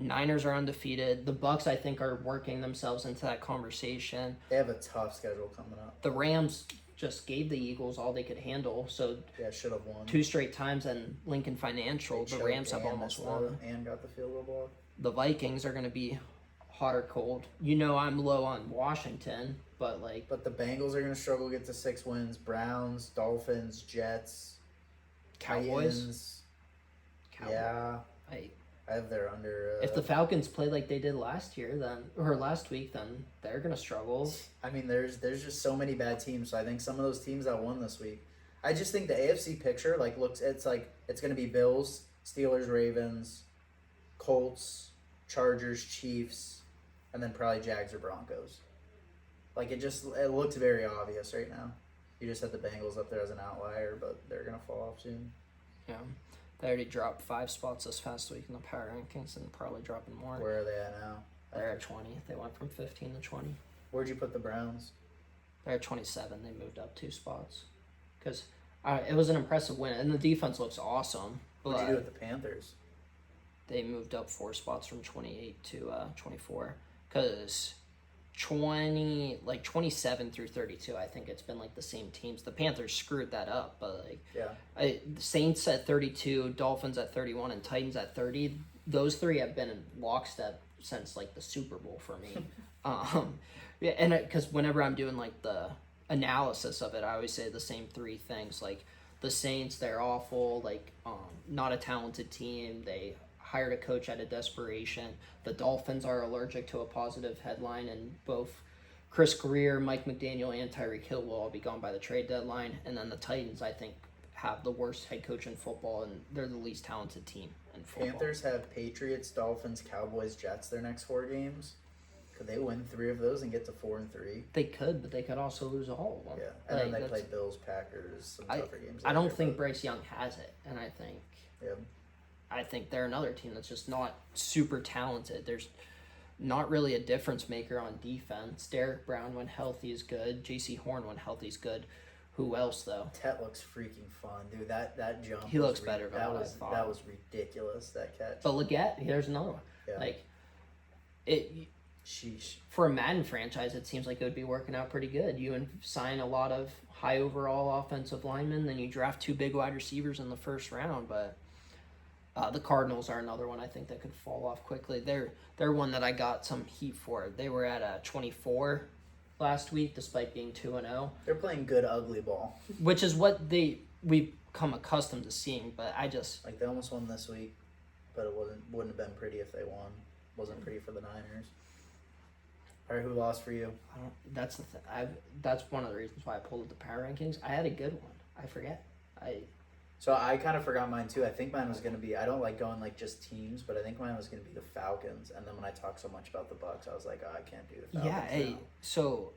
Niners are undefeated. The Bucks, I think, are working themselves into that conversation. They have a tough schedule coming up. The Rams just gave the Eagles all they could handle, so Yeah, should have won. 2 straight times and Lincoln Financial, They the Rams choked have and almost missed won. And got the field goal block. The Vikings are going to be hot or cold. You know I'm low on Washington, but like But the Bengals are going to struggle to get to 6 wins. Browns, Dolphins, Jets, Cowboys. Titans. Cowboys. Yeah, I, I have their under. if the Falcons play like they did last week, then they're going to struggle. I mean, there's just so many bad teams. So I think some of those teams that won this week. I just think the AFC picture it's going to be Bills, Steelers, Ravens, Colts, Chargers, Chiefs, and then probably Jags or Broncos. Like it looks very obvious right now. You just had the Bengals up there as an outlier, but they're gonna fall off soon. Yeah. They already dropped 5 spots this past week in the power rankings and probably dropping more. Where are they at now? They're at 20. They went from 15 to 20. Where'd you put the Browns? They're at 27. They moved up 2 spots. Because it was an impressive win. And the defense looks awesome. What'd you but do with the Panthers? They moved up 4 spots from 28 to 24. Because 27 through 32, I think it's been like the same teams. The Panthers screwed that up. But like Yeah. the Saints at 32, Dolphins at 31, and Titans at 30. Those 3 have been in lockstep since like the Super Bowl for me. Yeah, and because whenever I'm doing like the analysis of it, I always say the same 3 things. Like the Saints, they're awful. Like not a talented team. They hired a coach out of desperation. The Dolphins are allergic to a positive headline, and both Chris Greer, Mike McDaniel, and Tyreek Hill will all be gone by the trade deadline. And then the Titans, I think, have the worst head coach in football, and they're the least talented team in football. Panthers have Patriots, Dolphins, Cowboys, Jets their next 4 games. Could they win 3 of those and get to 4-3? They could, but they could also lose all of them. Yeah, and then they play Bills, Packers, some tougher games. I don't later, think but- Bryce Young has it, and Yeah. I think they're another team that's just not super talented. There's not really a difference maker on defense. Derek Brown, when healthy, is good. J.C. Horn, when healthy, is good. Who else, though? Tet looks freaking fun, dude. That jump. He looks better than what I thought. That was ridiculous. That catch. But Leggett, here's another one. Yeah. Like, it Sheesh. for a Madden franchise, it seems like it would be working out pretty good. You sign a lot of high overall offensive linemen, then you draft 2 big wide receivers in the first round, but the Cardinals are another one I think that could fall off quickly. They're one that I got some heat for. They were at 24 last week, despite being 2-0, They're playing good ugly ball. which is what we've come accustomed to seeing. But I just Like they almost won this week, but it wouldn't have been pretty if they won. Wasn't pretty for the Niners. All right, who lost for you? I don't. That's the thing. That's one of the reasons why I pulled the power rankings. I had a good one. I forget. So I kind of forgot mine too. I think mine was gonna be. I don't like going like just teams, but I think mine was gonna be the Falcons. And then when I talked so much about the Bucks, I was like, oh, I can't do the Falcons. Yeah. now. So,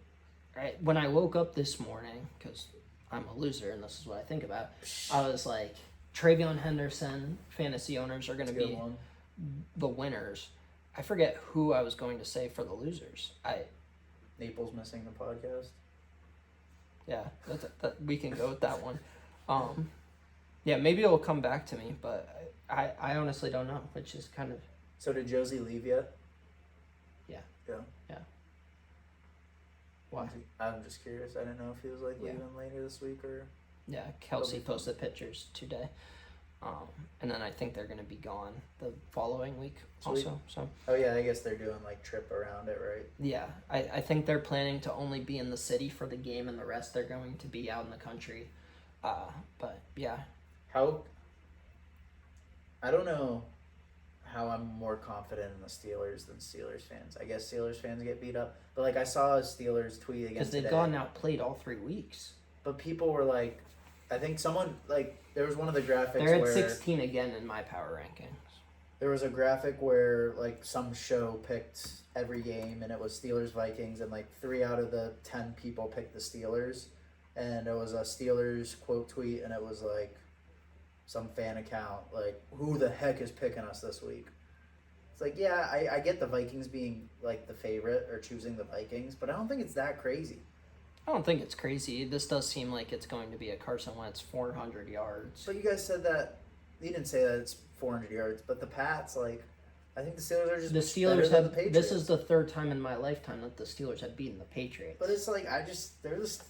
right when I woke up this morning, because I'm a loser and this is what I think about, I was like, Travion Henderson fantasy owners are going to That's a good be one. the winners. I forget who I was going to say for the losers. Naples missing the podcast. Yeah, that we can go with that one. Yeah, maybe it'll come back to me, but I honestly don't know, which is kind of. So did Josie leave yet? Yeah. Yeah. Yeah. Why? I'm just curious. I didn't know if he was like Yeah. leaving later this week or. Yeah, Kelsey That'll be fun. posted pictures today. And then I think they're going to be gone the following week Sweet. also. So Oh yeah, I guess they're doing like trip around it, right? yeah, I think they're planning to only be in the city for the game, and the rest they're going to be out in the country. But yeah, How? I don't know how I'm more confident in the Steelers than Steelers fans. I guess Steelers fans get beat up, but like I saw a Steelers tweet again because they've today. gone outplayed all 3 weeks. But people were like, I think someone like there was one of the graphics They're at where 16 again in my power rankings. there was a graphic where like some show picked every game and it was Steelers Vikings and like 3 out of the 10 people picked the Steelers, and it was a Steelers quote tweet and it was like some fan account like, who the heck is picking us this week? It's like, yeah, I get the Vikings being like the favorite or choosing the Vikings, but I don't think it's that crazy. I don't think it's crazy. This does seem like it's going to be a Carson Wentz 400 yards. So you guys said that, you didn't say that it's 400 yards, but the Pats, like, I think the Steelers are just The better Steelers than have. the Patriots. This is the 3rd time in my lifetime that the Steelers have beaten the Patriots. But it's like, they're just,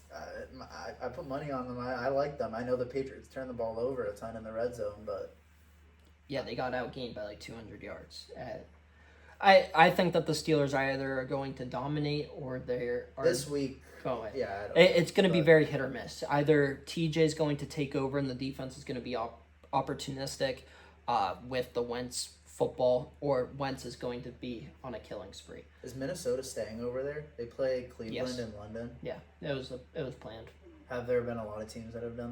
I put money on them. I like them. I know the Patriots turn the ball over a ton in the red zone, but Yeah, they got outgained by like 200 yards. I think that the Steelers either are going to dominate or they are this week, going. yeah, I don't It's going to be but- very hit or miss. Either TJ is going to take over and the defense is going to be opportunistic with the Wentz football, or Wentz is going to be on a killing spree. Is Minnesota staying over there? They play Cleveland Yes. and London. Yeah, it was planned. Have there been a lot of teams that have done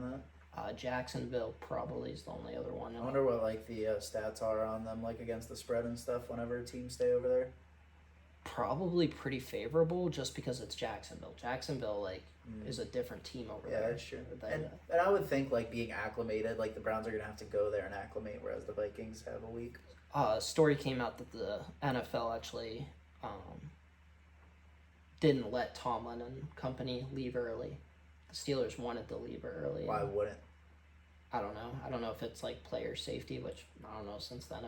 that? Jacksonville probably is the only other one. I wonder what like the stats are on them, like against the spread and stuff. Whenever teams stay over there, Probably pretty favorable just because it's Jacksonville. Jacksonville is a different team over yeah, there. that's true. They- And I would think like being acclimated, like the Browns are gonna have to go there and acclimate, whereas the Vikings have a week. Story came out that the NFL actually didn't let Tomlin and company leave early. The Steelers wanted to leave early. Why wouldn't? I don't know. I don't know if it's like player safety, which I don't know since then.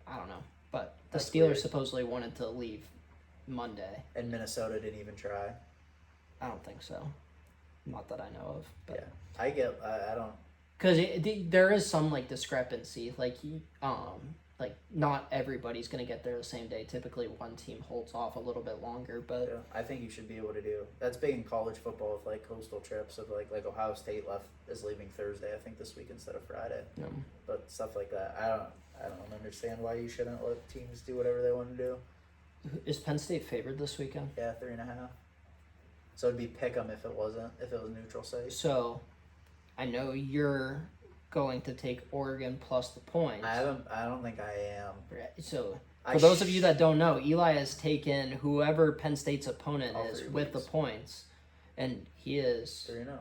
I don't know. But the That's Steelers weird. supposedly wanted to leave Monday. And Minnesota didn't even try. I don't think so. Not that I know of. But Yeah, I don't. because there is some like discrepancy, like not everybody's gonna get there the same day. Typically, one team holds off a little bit longer, but Yeah, I think you should be able to do. That's big in college football with like coastal trips of like Ohio State is leaving Thursday, I think this week instead of Friday. But stuff like that, I don't understand why you shouldn't let teams do whatever they want to do. is Penn State favored this weekend? Yeah, 3.5. So it'd be pick 'em if it was neutral site. So, I know you're going to take Oregon plus the points. I don't think I am. Right, so, I for those of sh- you that don't know, Eli has taken whoever Penn State's opponent All is 3 with the weeks. points, and he is 3-0.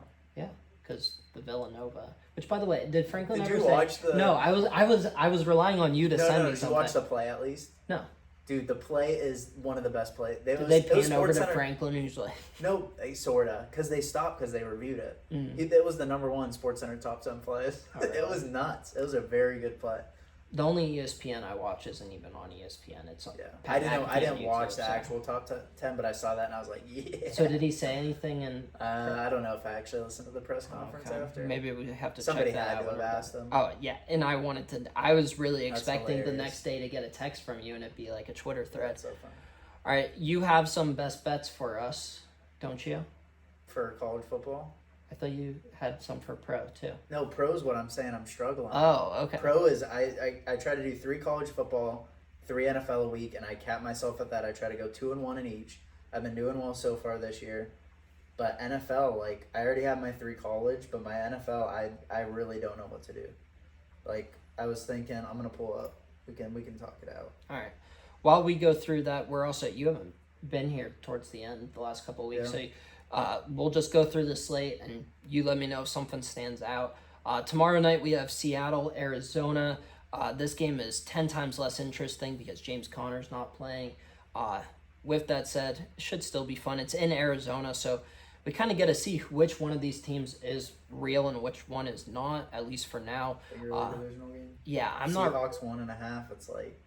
because the Villanova. Which, by the way, did Franklin Did ever you say? watch the? No, I was relying on you to no, send no. me Did you something. watch the play at least? No. Dude, the play is one of the best plays. Did they pan over to Franklin and he's like, No, sorta, because they stopped because they reviewed it. mm. It was the number 1 SportsCenter top 10 plays. Oh, really? It was nuts. It was a very good play. The only ESPN I watch isn't even on ESPN. It's on Yeah, Pat I didn't McAfee watch YouTube, the so- actual top 10, but I saw that and I was like, yeah. So did he say anything? And I don't know if I actually listened to the press conference after. Maybe we have to Somebody check that had out. to have whenever- asked him. Oh yeah, and I was really That's expecting the hilarious. next day to get a text from you and it'd be like a Twitter thread. That's so fun. All right, you have some best bets for us, don't you? For college football? I thought you had some for pro too. No, pro's what I'm saying. I'm struggling. Oh, okay. Pro is I try to do 3 college football, 3 NFL a week, and I cap myself at that. I try to go 2-1 in each. I've been doing well so far this year. But NFL, like, I already have my 3 college, but my NFL, I really don't know what to do. Like, I was thinking, I'm gonna pull up. We can talk it out. All right. While we go through that, you haven't been here towards the end the last couple of weeks, Yeah. so we'll just go through the slate and you let me know if something stands out. Tomorrow night we have Seattle, Arizona. This game is 10 times less interesting because James Conner's not playing. With that said, it should still be fun. It's in Arizona, so we kind of get to see which one of these teams is real and which one is not, at least for now. Your divisional game. Yeah, I'm not. Seahawks 1.5. It's like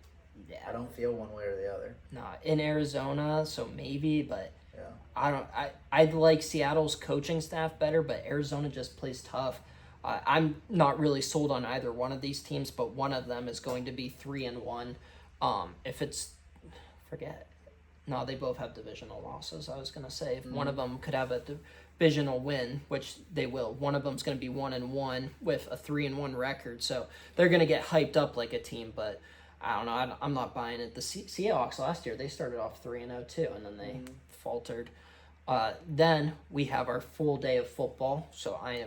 Yeah, I don't feel one way or the other. in Arizona, so maybe, but Yeah. I like Seattle's coaching staff better, but Arizona just plays tough. I'm not really sold on either one of these teams, but one of them is going to be 3-1. If it's, forget, no, they both have divisional losses. I was gonna say if one of them could have a divisional win, which they will, one of them's gonna be 1-1 with a 3-1 record, so they're gonna get hyped up like a team. But I don't know. I'm not buying it. The Seahawks last year, they started off 3-0 too, and then they faltered. Then we have our full day of football, so I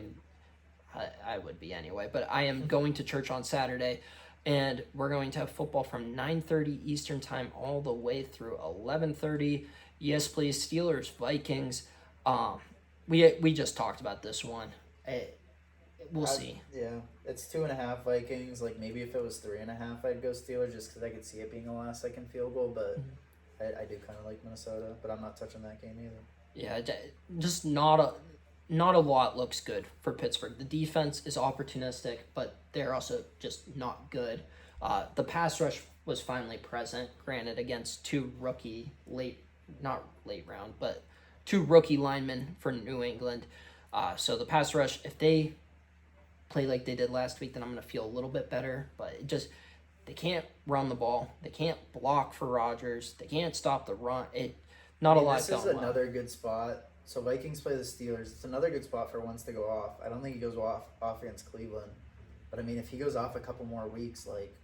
would be anyway, but I am going to church on Saturday, and we're going to have football from 9:30 Eastern time all the way through 11:30. Yes, please, Steelers, Vikings. We just talked about this one. We'll see. Yeah, it's 2.5 Vikings. Like maybe if it was 3.5, I'd go Steelers just because I could see it being a last-second field goal. But I do kind of like Minnesota, but I'm not touching that game either. Yeah, just not a lot looks good for Pittsburgh. The defense is opportunistic, but they're also just not good. The pass rush was finally present, granted against two rookie two rookie linemen for New England. So the pass rush, if they play like they did last week, then I'm going to feel a little bit better. But they can't run the ball. They can't block for Rodgers. They can't stop the run. Not a lot going on. This is another good spot. So Vikings play the Steelers. It's another good spot for Wentz to go off. I don't think he goes off against Cleveland. But, I mean, if he goes off a couple more weeks, like,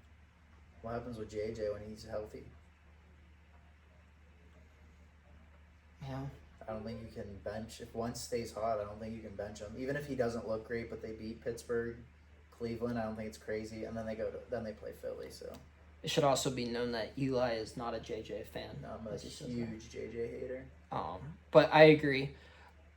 what happens with JJ when he's healthy? Yeah. I don't think you can bench. If Wentz stays hot, I don't think you can bench him. Even if he doesn't look great, but they beat Pittsburgh, Cleveland, I don't think it's crazy. And then they play Philly, so. It should also be known that Eli is not a JJ fan. No, I'm a huge JJ hater. But I agree.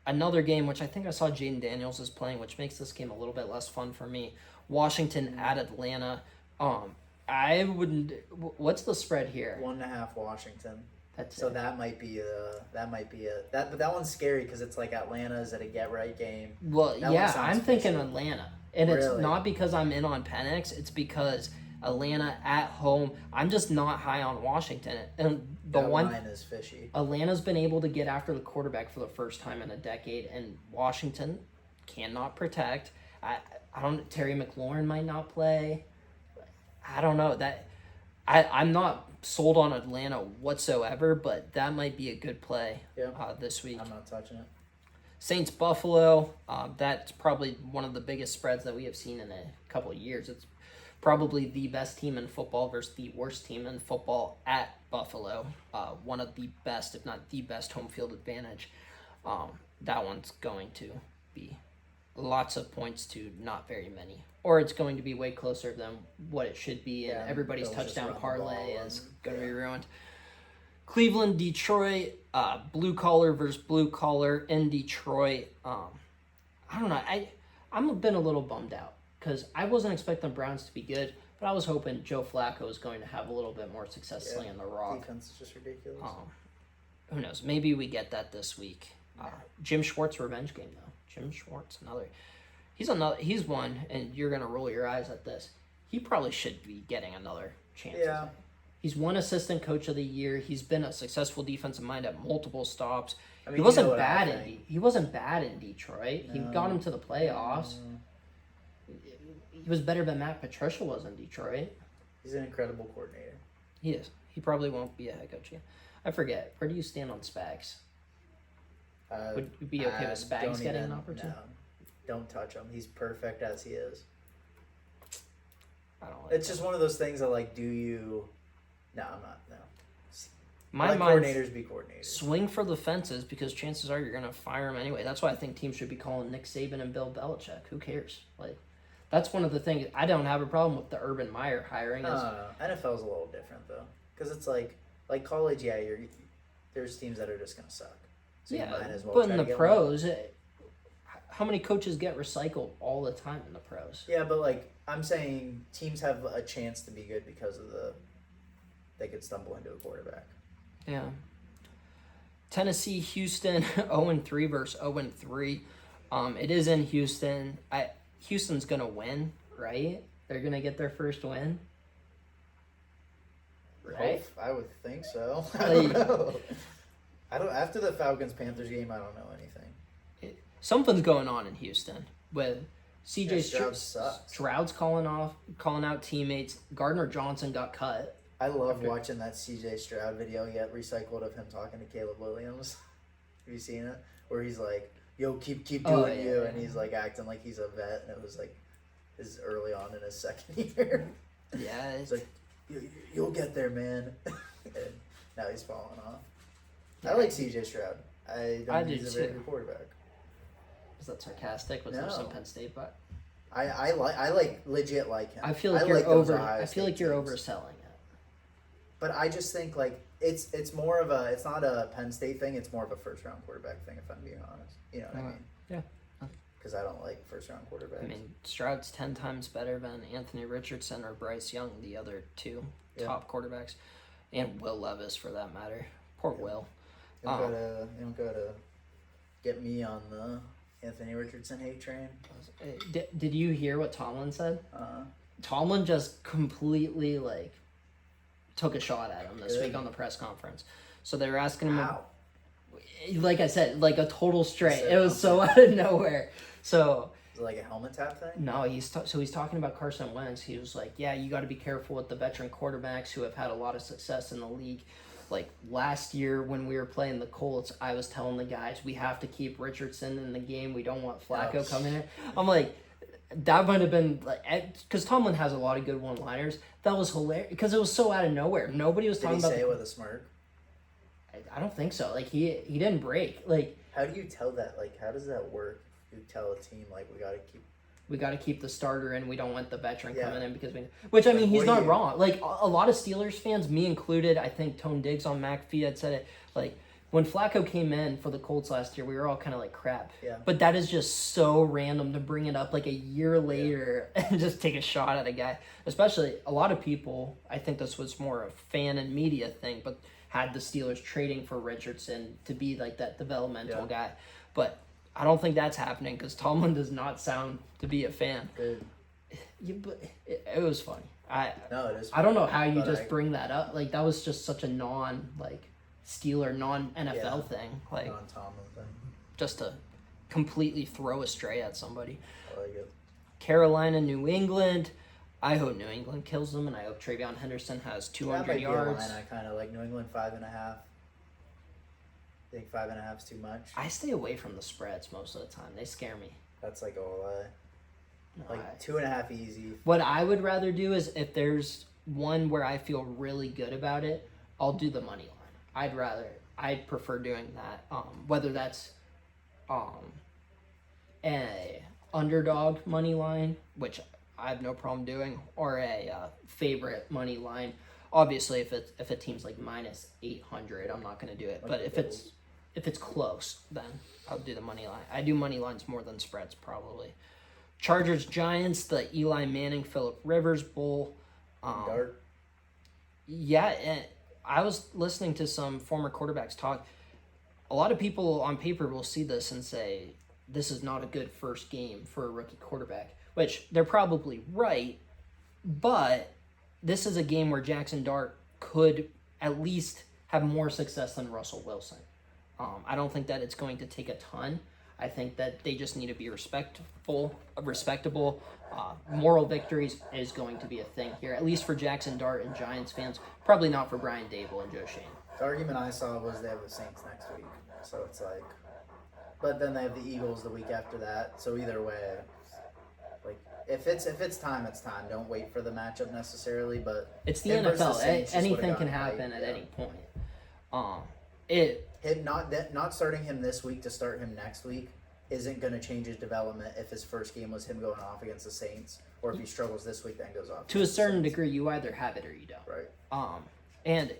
Another game, which I think I saw Jaden Daniels is playing, which makes this game a little bit less fun for me. Washington at Atlanta. I wouldn't. What's the spread here? 1.5 Washington. So that might be but that one's scary because it's like Atlanta is at a get right game. Well, yeah, I'm thinking fishy. Atlanta, and Really? It's not because I'm in on Penix. It's because Atlanta at home. I'm just not high on Washington, and That line is fishy. Atlanta's been able to get after the quarterback for the first time in a decade, and Washington cannot protect. I don't. Terry McLaurin might not play. I don't know that. I'm not sold on Atlanta whatsoever, but that might be a good play this week. I'm not touching it. Saints Buffalo. That's probably one of the biggest spreads that we have seen in a couple of years. It's probably the best team in football versus the worst team in football at Buffalo. One of the best, if not the best, home field advantage. That one's going to be lots of points to not very many. Or it's going to be way closer than what it should be, and everybody's touchdown parlay is going to be ruined. Cleveland, Detroit, blue collar versus blue collar in Detroit. I don't know. I'm been a little bummed out because I wasn't expecting the Browns to be good, but I was hoping Joe Flacco was going to have a little bit more success slinging the rock. Defense is just ridiculous. Who knows? Maybe we get that this week. Jim Schwartz revenge game though. Jim Schwartz, he's one, and you're gonna roll your eyes at this. He probably should be getting another chance. Yeah. He's won assistant coach of the year. He's been a successful defensive mind at multiple stops. I mean, he wasn't bad in Detroit. No. He got him to the playoffs. He was better than Matt Patricia was in Detroit. He's an incredible coordinator. He is. He probably won't be a head coach yet. I forget. Where do you stand on Spags? Would you be okay with Spags getting an opportunity? No. Don't touch him. He's perfect as he is. I don't like It's just one of those things that, like, do you... No, I'm not. No. My Let mind coordinators be coordinators. swing for the fences because chances are you're going to fire him anyway. That's why I think teams should be calling Nick Saban and Bill Belichick. Who cares? Like, that's one of the things. I don't have a problem with the Urban Meyer hiring. NFL's a little different, though. Because it's like college, yeah, there's teams that are just going to suck. So you might as well but try in to the get pros, how many coaches get recycled all the time in the pros? Yeah, but, like, I'm saying teams have a chance to be good because of they could stumble into a quarterback. Yeah. Tennessee, Houston, 0-3 versus 0-3. It is in Houston. Houston's going to win, right? They're going to get their first win. Right? I would think so. I Like- don't know. After the Falcons-Panthers game, I don't know anything. Something's going on in Houston with CJ Stroud sucks. Stroud's calling out teammates. Gardner Johnson got cut. I love watching that CJ Stroud video he got recycled of him talking to Caleb Williams. Have you seen it? Where he's like, "Yo, keep doing you," and he's like acting like he's a vet, and it was like his early on in his second year. Yeah, It's like, you'll get there, man. And now he's falling off. I like CJ Stroud. I do think he's a very too. good quarterback. is that sarcastic? Was there No. some Penn State? But I legit like him. I feel like those you're Ohio State teams. overselling it. But I just think like it's more of a, it's not a Penn State thing. It's more of a first round quarterback thing. If I'm being honest, you know what I mean? Yeah. Because I don't like first round quarterbacks. I mean, Stroud's 10 times better than Anthony Richardson or Bryce Young, the other two top quarterbacks, and Will Levis for that matter. Poor Will. You don't gotta get me on the Anthony Richardson hate train. Did you hear what Tomlin said? Uh, Tomlin just completely took a shot at him this Good. week on the press conference. So they were asking him, Wow. like I said, like a total straight. said It was so out of nowhere. So Is it like a helmet tap thing? no, he's talking about Carson Wentz. He was like, yeah, you got to be careful with the veteran quarterbacks who have had a lot of success in the league. Like last year when we were playing the Colts, I was telling the guys we have to keep Richardson in the game. We don't want Flacco Ouch. coming in. I'm like, that might have been like, because Tomlin has a lot of good one-liners. That was hilarious because it was so out of nowhere. Nobody was Did talking he about. say it with a smirk? I don't think so. Like he didn't break. Like How do you tell that? Like, how does that work? You tell a team like we gotta keep. we got to keep the starter in. We don't want the veteran Yeah. coming in because we. Which I mean, Like, he's what do not you- wrong. Like a lot of Steelers fans, me included. I think Tone Diggs on McAfee had said it. Like when Flacco came in for the Colts last year, we were all kind of like crap. Yeah. But that is just so random to bring it up like a year later and just take a shot at a guy. Especially a lot of people. I think this was more a fan and media thing, but had the Steelers trading for Richardson to be like that developmental guy. But I don't think that's happening because Tomlin does not sound to be a fan. Good. But it was funny. No, it is. I don't know how you But just I- bring that up. Like that was just such a Steeler non NFL thing. Like Non-Tomlin thing. just to completely throw a stray at somebody. I like it. Carolina, New England. I hope New England kills them, and I hope Travion Henderson has That 200 might be a yards. line I kind of like. New England 5.5. Think 5.5 is too much. I stay away from the spreads most of the time. They scare me. That's like all I No, like. 2.5 easy. What I would rather do is if there's one where I feel really good about it, I'll do the money line. I'd prefer doing that. Whether that's a underdog money line, which I have no problem doing, or a favorite money line. Obviously, if a team's like minus 800, I'm not going to do it. But if it's close, then I'll do the money line. I do money lines more than spreads probably. Chargers Giants, the Eli Manning Phillip Rivers Bowl. Dart. Yeah, and I was listening to some former quarterbacks talk. A lot of people on paper will see this and say this is not a good first game for a rookie quarterback, which they're probably right, but this is a game where Jackson Dart could at least have more success than Russell Wilson. I don't think that it's going to take a ton. I think that they just need to be respectable. Moral victories is going to be a thing here, at least for Jackson Dart and Giants fans. Probably not for Brian Dable and Joe Shane. The argument I saw was they have the Saints next week, so it's like. But then they have the Eagles the week after that. So either way, like if it's time, it's time. Don't wait for the matchup necessarily. But It's the him versus the NFL. Saints just would've Anything can gotten happen hype, at yeah. any point. Him not starting him this week to start him next week isn't going to change his development if his first game was him going off against the Saints, or if he struggles this week then goes off To a against the certain Saints. degree, you either have it or you don't. Right. And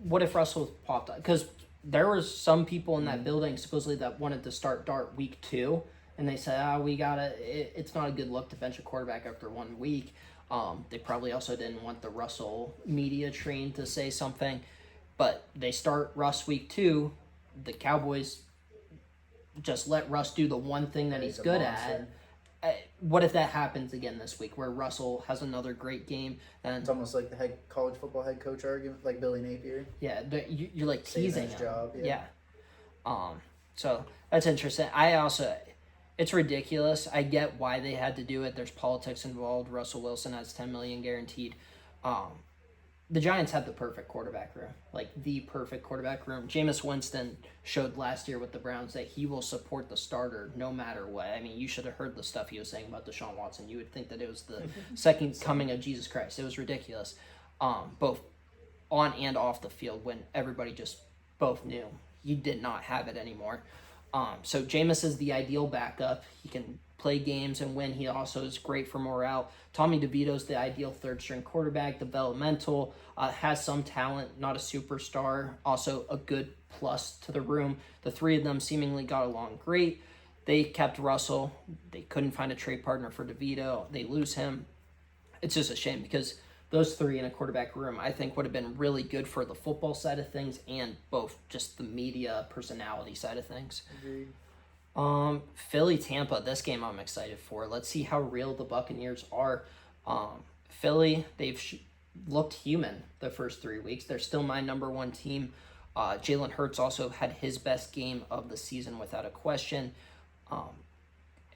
what if Russell popped up? Because there was some people in Mm-hmm. that building supposedly that wanted to start Dart week 2, and they said, we gotta. It's not a good look to bench a quarterback after 1 week. They probably also didn't want the Russell media train to say something, but they start Russ week 2. The Cowboys just let Russ do the one thing that he's He's a good monster. at. What if that happens again this week, where Russell has another great game and It's almost like the college football head coach argument, like Billy Napier. yeah, you're like Saving teasing his him. job, yeah. So that's interesting. I also, It's ridiculous. I get why they had to do it. There's politics involved. Russell Wilson has $10 million guaranteed. The Giants have the perfect quarterback room, like the perfect quarterback room. Jameis Winston showed last year with the Browns that he will support the starter no matter what. I mean, you should have heard the stuff he was saying about Deshaun Watson. You would think that it was the second coming of Jesus Christ. It was ridiculous, both on and off the field, when everybody just both knew he did not have it anymore. So Jameis is the ideal backup. He can play games and win. He also is great for morale. Tommy DeVito's the ideal third-string quarterback, developmental, has some talent, not a superstar, also a good plus to the room. The three of them seemingly got along great. They kept Russell. They couldn't find a trade partner for DeVito. They lose him. It's just a shame because those three in a quarterback room, I think, would have been really good for the football side of things and both just the media personality side of things. Agreed. Philly Tampa, this game I'm excited for. Let's see how real the Buccaneers are. Philly, they've looked human the first 3 weeks. They're still my number one team. Jalen Hurts also had his best game of the season without a question.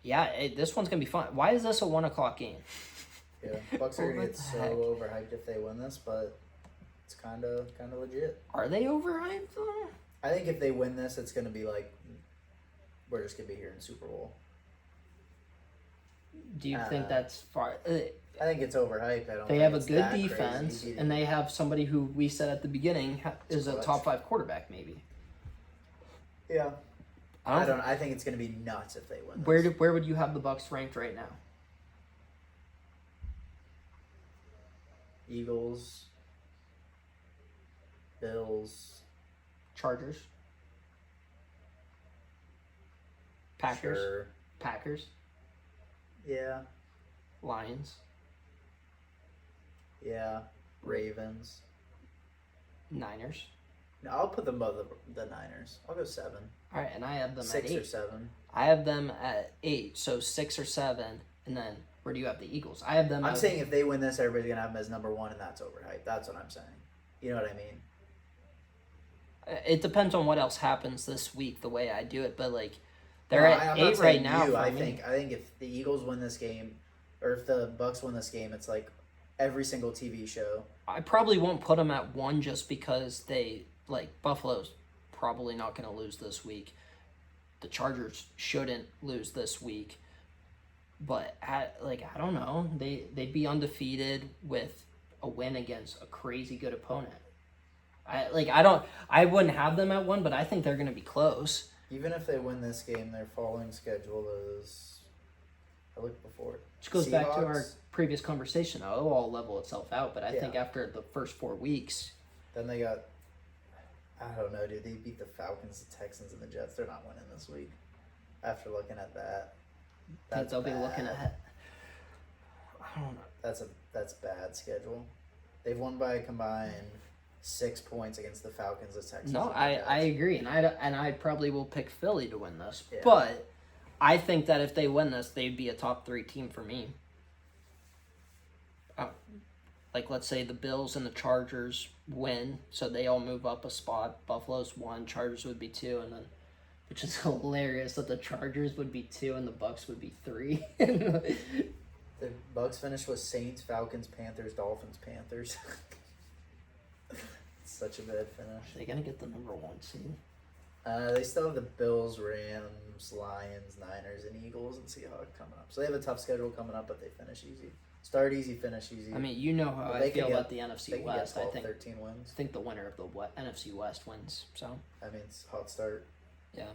This one's gonna be fun. Why is this a 1:00 game? Yeah, Bucks are gonna What get the so heck? overhyped if they win this, but it's kind of legit. Are they overhyped though? I think if they win this, it's gonna be like we're just gonna be here in the Super Bowl. Do you think that's far? I think it's overhyped. I don't. They think have a it's good that defense, crazy. and they have somebody who we said at the beginning is a clutch. top 5 quarterback, maybe. Yeah, I don't. I think it's gonna be nuts if they win. This. Where would you have the Bucks ranked right now? Eagles, Bills, Chargers, Packers, Sure. Packers, Yeah, Lions, yeah, Ravens. Niners. No, I'll put them above the Niners. I'll go 7, All right, and I have them 6 at 8. or 7. I have them at 8, so 6 or 7, and then where do you have the Eagles? I have them. I'm saying if they win this, everybody's gonna have them as number 1, and that's overhyped. That's what I'm saying. You know what I mean? It depends on what else happens this week, the way I do it, but like they're No, at I'm not 8 saying right now. you. For I me. think if the Eagles win this game, or if the Bucks win this game, it's like every single TV show. I probably won't put them at 1 just because they Buffalo's probably not going to lose this week. The Chargers shouldn't lose this week, but I don't know. They'd be undefeated with a win against a crazy good opponent. I wouldn't have them at 1, but I think they're going to be close. Even if they win this game, their following schedule is. I looked before. Which goes back to our Seahawks. previous conversation. It'll all level itself out, but I Yeah. think after the first 4 weeks, Then they got. I don't know, dude. They beat the Falcons, the Texans, and the Jets. They're not winning this week. After looking at that, I think they'll be looking bad. ahead. I don't know. That's bad schedule. They've won by a combined 6 points against the Falcons, the Texans. No, and the I Jets. agree, and I probably will pick Philly to win this, Yeah. but I think that if they win this, they'd be a top 3 team for me. Let's say the Bills and the Chargers win, so they all move up a spot. Buffalo's 1, Chargers would be 2, and then, which is hilarious that the Chargers would be 2 and the Bucks would be 3. The Bucks finished with Saints, Falcons, Panthers, Dolphins, Panthers. Such a bad finish. Are they gonna get the number 1 seed? They still have the Bills, Rams, Lions, Niners, and Eagles and Seahawks coming up. So they have a tough schedule coming up, but they finish easy. Start easy, finish easy. I mean, you know how But I they feel could about the they NFC can West. get I 12, think 13 wins. the winner of the NFC West wins. So I mean, it's a hot start. yeah,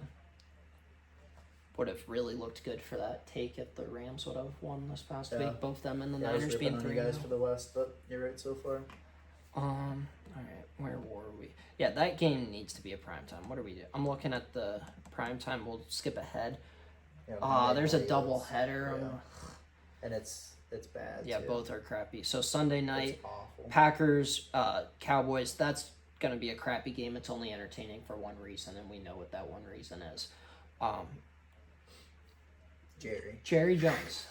would have really looked good for that take if the Rams would have won this past Yeah. week. Both them and the Yeah, I was Niners ripping being on you 3. guys for the West, but you're right so far. All right, where were we? Yeah, that game needs to be a primetime. What do we do? I'm looking at the primetime. We'll skip ahead. Yeah, Monday There's a night double is- header. yeah. And it's bad. Yeah, too. both are crappy. So Sunday night, It's awful. Packers, Cowboys. That's gonna be a crappy game. It's only entertaining for one reason, and we know what that one reason is. Jerry Jones.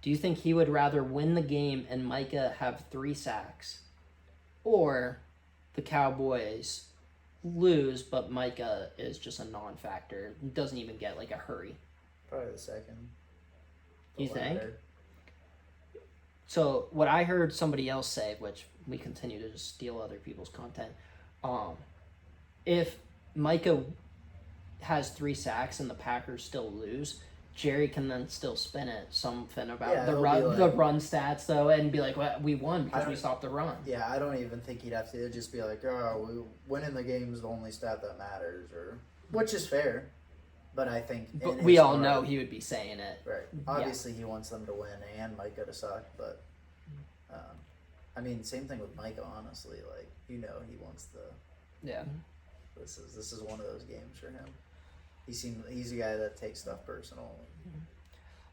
Do you think he would rather win the game and Micah have 3 sacks, or the Cowboys lose but Micah is just a non-factor, doesn't even get a hurry? Probably the second. You think? latter. So what I heard somebody else say, which we continue to just steal other people's content, if Micah has 3 sacks and the Packers still lose, Jerry can then still spin it something about Yeah, the he'll run, be like- the run stats though, and be like, "Well, we won I because we don't- stopped the run." Yeah, I don't even think he'd have to. It'd just be like, oh, winning the game is the only stat that matters, or which is fair. But I think, But in we his all heart- know he would be saying it. right. Obviously, he wants them to win and Micah to suck, but I mean, same thing with Micah. Honestly, like he wants the. Yeah. This is one of those games for him. He's a guy that takes stuff personal.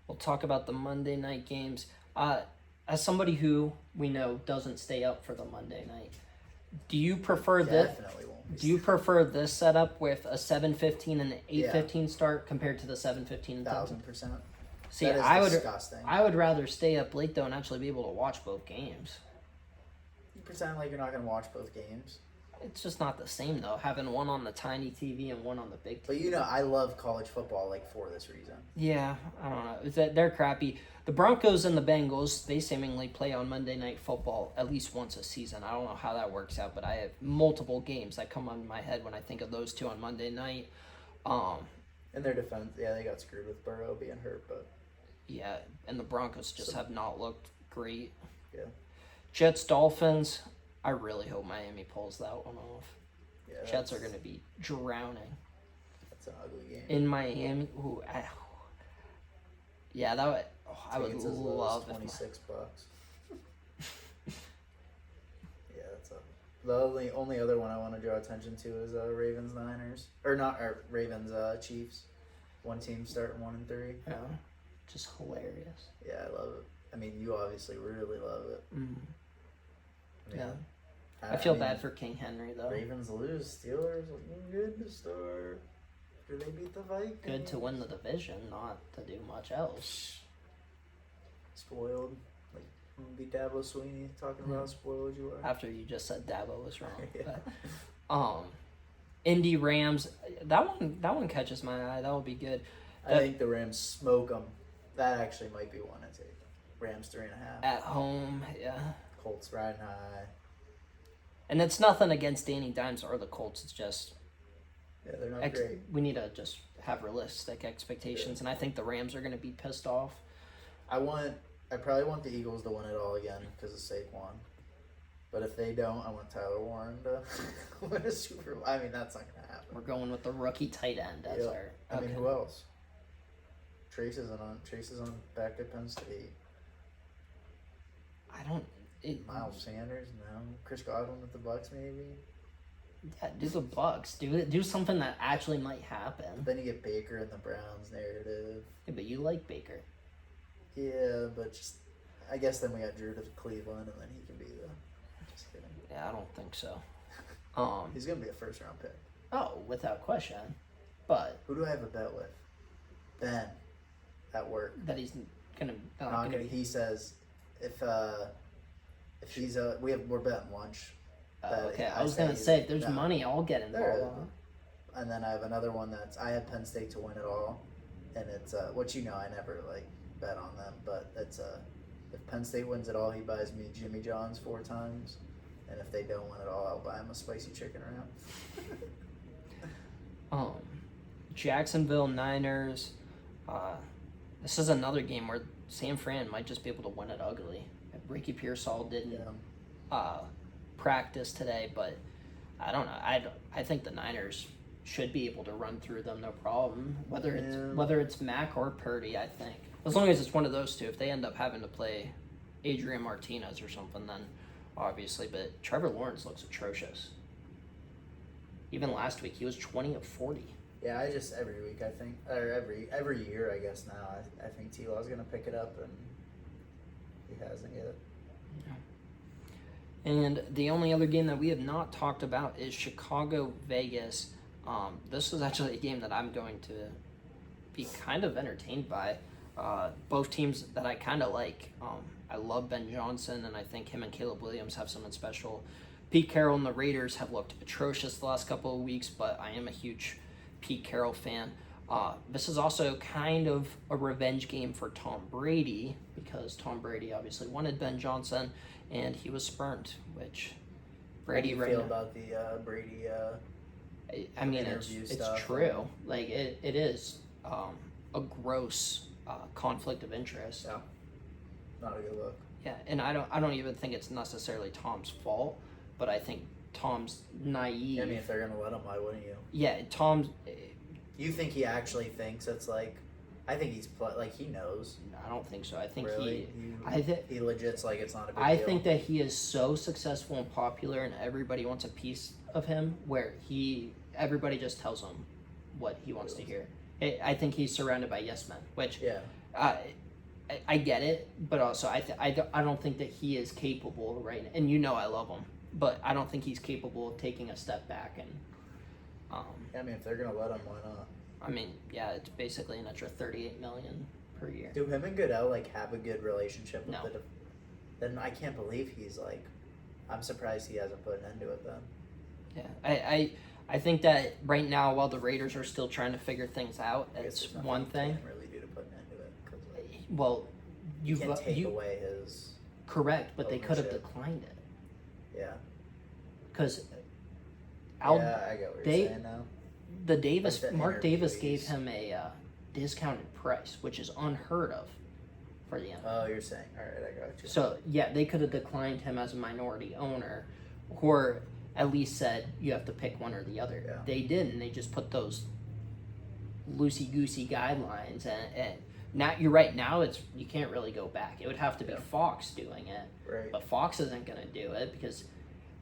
We'll talk about the Monday night games. As somebody who we know doesn't stay up for the Monday night, do you prefer this? Definitely won't. Be Do you prefer this setup with a 7:15 and an 8:15 start compared to the 7:15 and 1,000%? See, That is I disgusting. would rather stay up late though and actually be able to watch both games. You pretend like you're not gonna watch both games. It's just not the same though, having one on the tiny TV and one on the big TV. But I love college football like for this reason. Yeah, I don't know. Is that they're crappy. The Broncos and the Bengals, they seemingly play on Monday Night Football at least once a season. I don't know how that works out, but I have multiple games that come on my head when I think of those two on Monday night. In their defense, yeah, they got screwed with Burrow being hurt, but Yeah, and the Broncos just have not looked great. yeah, Jets Dolphins, I really hope Miami pulls that one off. yeah, Jets are that's- going to be drowning That's an ugly game. in Miami. Yeah, that would. Oh, I would Tickets as low as love if. $26. Yeah, that's a. The only other one I want to draw attention to is Ravens Niners or Ravens Chiefs. One team starting 1-3. Yeah, just hilarious. Yeah, I love it. I mean, you obviously really love it. Mm. I mean, Yeah. I feel mean, bad for King Henry though. Ravens lose. Steelers looking good to start. Do they beat the Vikings? Good to win the division, not to do much else. Spoiled. Like be Dabo Sweeney talking about how spoiled you are. After you just said Dabo was wrong. Yeah. But, Indy Rams, that one catches my eye. That will be good. I think the Rams smoke them. That actually might be one I take. Rams 3.5. At home, yeah. Colts riding high. And it's nothing against Danny Dimes or the Colts. It's just Yeah, they're not great. we need to just have realistic expectations, and I think the Rams are going to be pissed off. I probably want the Eagles to win it all again because of Saquon. But if they don't, I want Tyler Warren to win a Super Bowl. I mean, that's not going to happen. We're going with the rookie tight end as Yeah. our. I mean, okay. who else? Trace is on back at Penn State. I don't. Miles Sanders, no. Chris Godwin with the Bucks, maybe. Yeah, do the Bucks. Do something that actually might happen. Then you get Baker and the Browns narrative. Yeah, but you like Baker. Yeah, but just I guess then we got Drew to Cleveland, and then he can be the. Just kidding. Yeah, I don't think so. He's gonna be a first round pick. Oh, without question. But Who do I have a bet with? Ben, at work. that he's gonna. Not gonna, he says if he's we're betting lunch. Okay, I I was say gonna say if there's no. money, I'll get There involved. is. And then I have another one that's I have Penn State to win it all, and it's which I never like bet on them, but it's if Penn State wins it all, he buys me Jimmy John's 4 times, and if they don't win it all, I'll buy him a spicy chicken round. Jacksonville Niners. This is another game where San Fran might just be able to win it ugly. Ricky Pearsall didn't practice today, but I don't know. I think the Niners should be able to run through them no problem. Whether it's Mac or Purdy, I think as long as it's one of those two. If they end up having to play Adrian Martinez or something, then obviously. But Trevor Lawrence looks atrocious. Even last week, he was 20 of 40. Yeah, I just every week I think, or every year I guess now I think T-Law's gonna pick it up, and he hasn't yet. And the only other game that we have not talked about is Chicago-Vegas. This is actually a game that I'm going to be kind of entertained by. Both teams that I kind of like. I love Ben Johnson, and I think him and Caleb Williams have something special. Pete Carroll and the Raiders have looked atrocious the last couple of weeks, but I am a huge Pete Carroll fan. This is also kind of a revenge game for Tom Brady because Tom Brady obviously wanted Ben Johnson and he was spurned, which Brady How do you feel about the Brady? I mean, interview it's stuff true. Like it is a gross conflict of interest. Yeah, not a good look. Yeah, and I don't even think it's necessarily Tom's fault, but I think Tom's naive. I mean, if they're gonna let him, why wouldn't you? Yeah, Tom's. You think he actually thinks it's like? I think he's like he knows. I don't think so. I think Really, he legit's like it's not a big I deal. think that he is so successful and popular, and everybody wants a piece of him. Where everybody just tells him what he wants to hear. I think he's surrounded by yes men, which Yeah. I get it, but also I don't think that he is capable right now. And you know I love him, but I don't think he's capable of taking a step back and. I mean, if they're gonna let him, why not? I mean, yeah, it's basically an extra $38 million per year. Do him and Goodell like have a good relationship with No. Then I can't believe he's like. I'm surprised he hasn't put an end to it then. Yeah, I think that right now, while the Raiders are still trying to figure things out, I guess it's there's nothing one you thing. can really do to put an end to it. 'Cause, like, Well, you can't take away his. correct, but they could have ownership. declined it Yeah. because Yeah, I get what you're saying now. the Davis Like the Mark Davis interviewees. gave him a discounted price, which is unheard of for the NFL. Oh, you're saying. All right, I got you. So yeah, they could have declined him as a minority owner, or at least said you have to pick one or the other. Yeah. They didn't. They just put those loosey goosey guidelines, and now you're right. Now you can't really go back. It would have to be Yeah. Fox doing it, Right. but Fox isn't going to do it because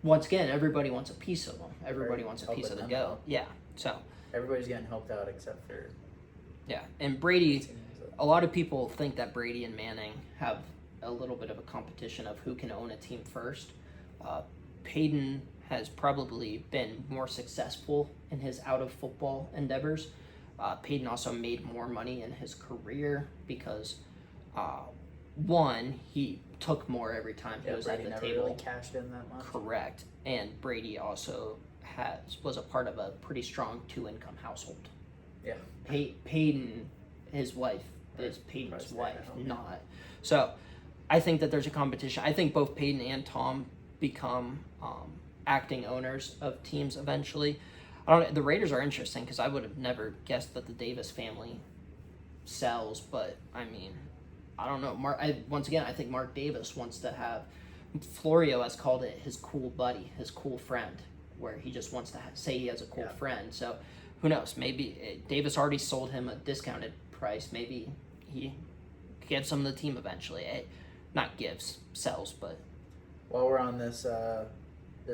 once again, everybody wants a piece of them. Everybody Right. wants a Helping piece of the them go. out. Yeah. So Everybody's getting helped out except for yeah, and Brady. teams that- A lot of people think that Brady and Manning have a little bit of a competition of who can own a team first. Peyton has probably been more successful in his out of football endeavors. Peyton also made more money in his career because, one, he took more every time he Yeah, was Brady at the never table. really cashed in that much. Correct. And Brady also was a part of a pretty strong two-income household. Yeah. Peyton, his wife, is Right. Peyton's Probably staying wife, at home. not. So, I think that there's a competition. I think both Peyton and Tom become acting owners of teams eventually. I don't. The Raiders are interesting because I would have never guessed that the Davis family sells, but I mean, I don't know. Once again, I think Mark Davis wants to have. Florio has called it his cool buddy, his cool friend, where he just wants to say he has a cool Yeah. friend. So, who knows? Maybe Davis already sold him a discounted price. Maybe he gives him the team eventually. Not gives, sells, but While we're on this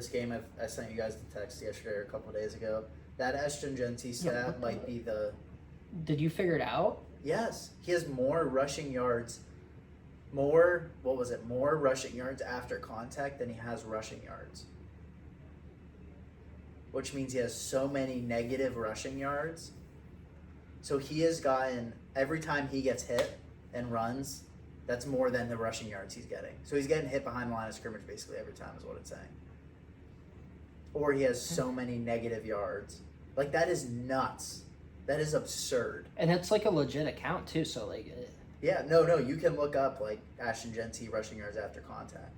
game, I sent you guys the text yesterday or a couple days ago. That Ashton Genty stat what might be the. did you figure it out? Yes, he has more rushing yards. More rushing yards after contact than he has rushing yards. Which means he has so many negative rushing yards. So he has gotten, every time he gets hit and runs, that's more than the rushing yards he's getting. So he's getting hit behind the line of scrimmage basically every time is what it's saying. Or he has so many negative yards. Like, that is nuts. That is absurd. And it's like a legit account too. So like, Yeah, no, you can look up like Ashton Genty rushing yards after contact.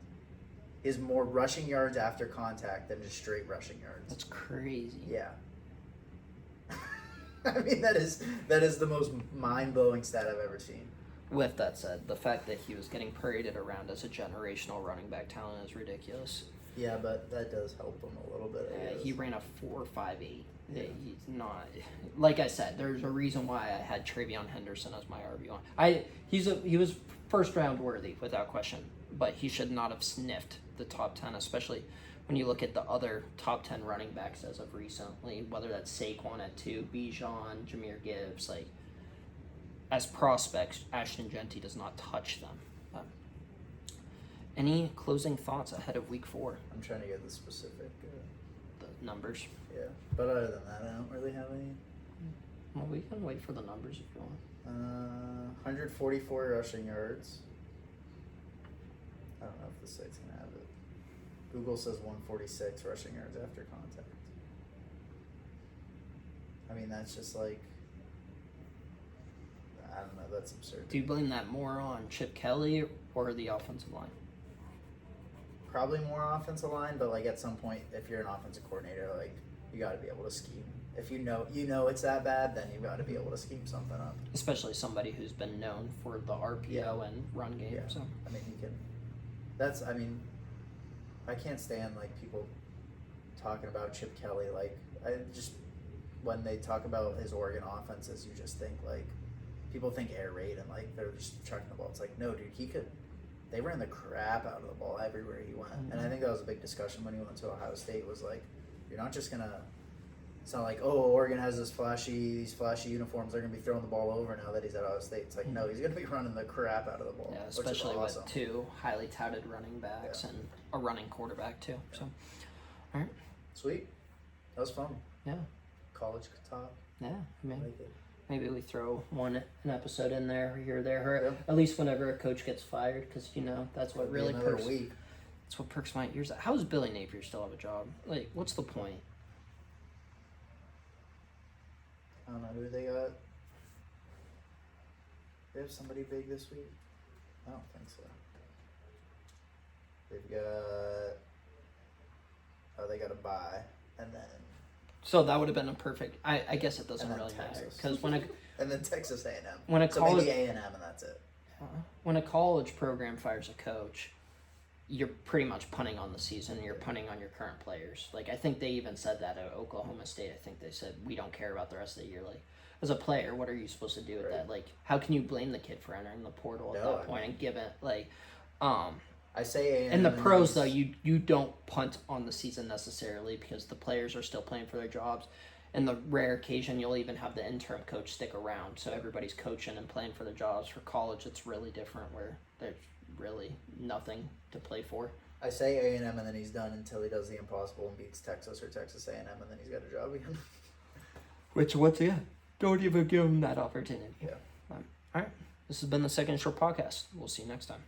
He has more rushing yards after contact than just straight rushing yards. that's crazy. Yeah. I mean that is the most mind blowing stat I've ever seen. With that said, the fact that he was getting paraded around as a generational running back talent is ridiculous. Yeah, but that does help him a little bit. I guess. He ran a 4.58. Yeah. He's not. Like I said, there's a reason why I had Travion Henderson as my RB1. He was first round worthy without question, but he should not have sniffed the top 10, especially when you look at the other top 10 running backs as of recently. Whether that's Saquon at 2, Bijan, Jahmyr Gibbs, like as prospects, Ashton Genty does not touch them. Any closing thoughts ahead of Week 4? I'm trying to get the specific. The numbers. Yeah, but other than that, I don't really have any. Well, we can wait for the numbers if you want. 144 rushing yards. I don't know if the site's gonna have it. Google says 146 rushing yards after contact. I mean, that's just like I don't know. That's absurd. Do you blame that more on Chip Kelly or the offensive line? Probably more offensive line, but like at some point, if you're an offensive coordinator, like you got to be able to scheme. If you know it's that bad, then you got to be able to scheme something up. Especially somebody who's been known for the RPO and run game. Yeah. So I mean, you can. That's. I mean, I can't stand like people talking about Chip Kelly. Like I just when they talk about his Oregon offenses, you just think like people think air raid and like they're just chucking the ball. It's like no, dude, he could. They ran the crap out of the ball everywhere he went, and I think that was a big discussion when he went to Ohio State. Was like, you're not just gonna. It's not like, oh, Oregon has these flashy uniforms. They're gonna be throwing the ball over now that he's at Ohio State. It's like, no, he's gonna be running the crap out of the ball. yeah, which is especially awesome. with two highly touted running backs and a running quarterback too. So, all right, Sweet, that was fun. Yeah. College talk. yeah, I mean, Like it. maybe we throw an episode in there here or there, or Yeah. at least whenever a coach gets fired, because that's what It'll be really another perks. week. That's what perks my ears. How does Billy Napier still have a job? Like, what's the point? I don't know who they got. They have somebody big this week? I don't think so. They've got. Oh, they got a bye, and then So that would have been a perfect. I guess it doesn't And then really matter Texas. because and then Texas A&M. when a So college maybe A&M, and that's it. when a college program fires a coach, you're pretty much punting on the season. You're punting on your current players. Like I think they even said that at Oklahoma State. I think they said we don't care about the rest of the year. Like as a player, what are you supposed to do with Right. that? Like how can you blame the kid for entering the portal at No, that I point mean- and give it like I say A&M. in the and pros these- though you don't punt on the season necessarily because the players are still playing for their jobs. In the rare occasion, you'll even have the interim coach stick around, so everybody's coaching and playing for their jobs. For college, it's really different, where there's really nothing to play for. I say A&M, and then he's done until he does the impossible and beats Texas or Texas A&M, and then he's got a job again. Which, once again, don't even give him that opportunity. Yeah. All right, this has been the Second Short Podcast. We'll see you next time.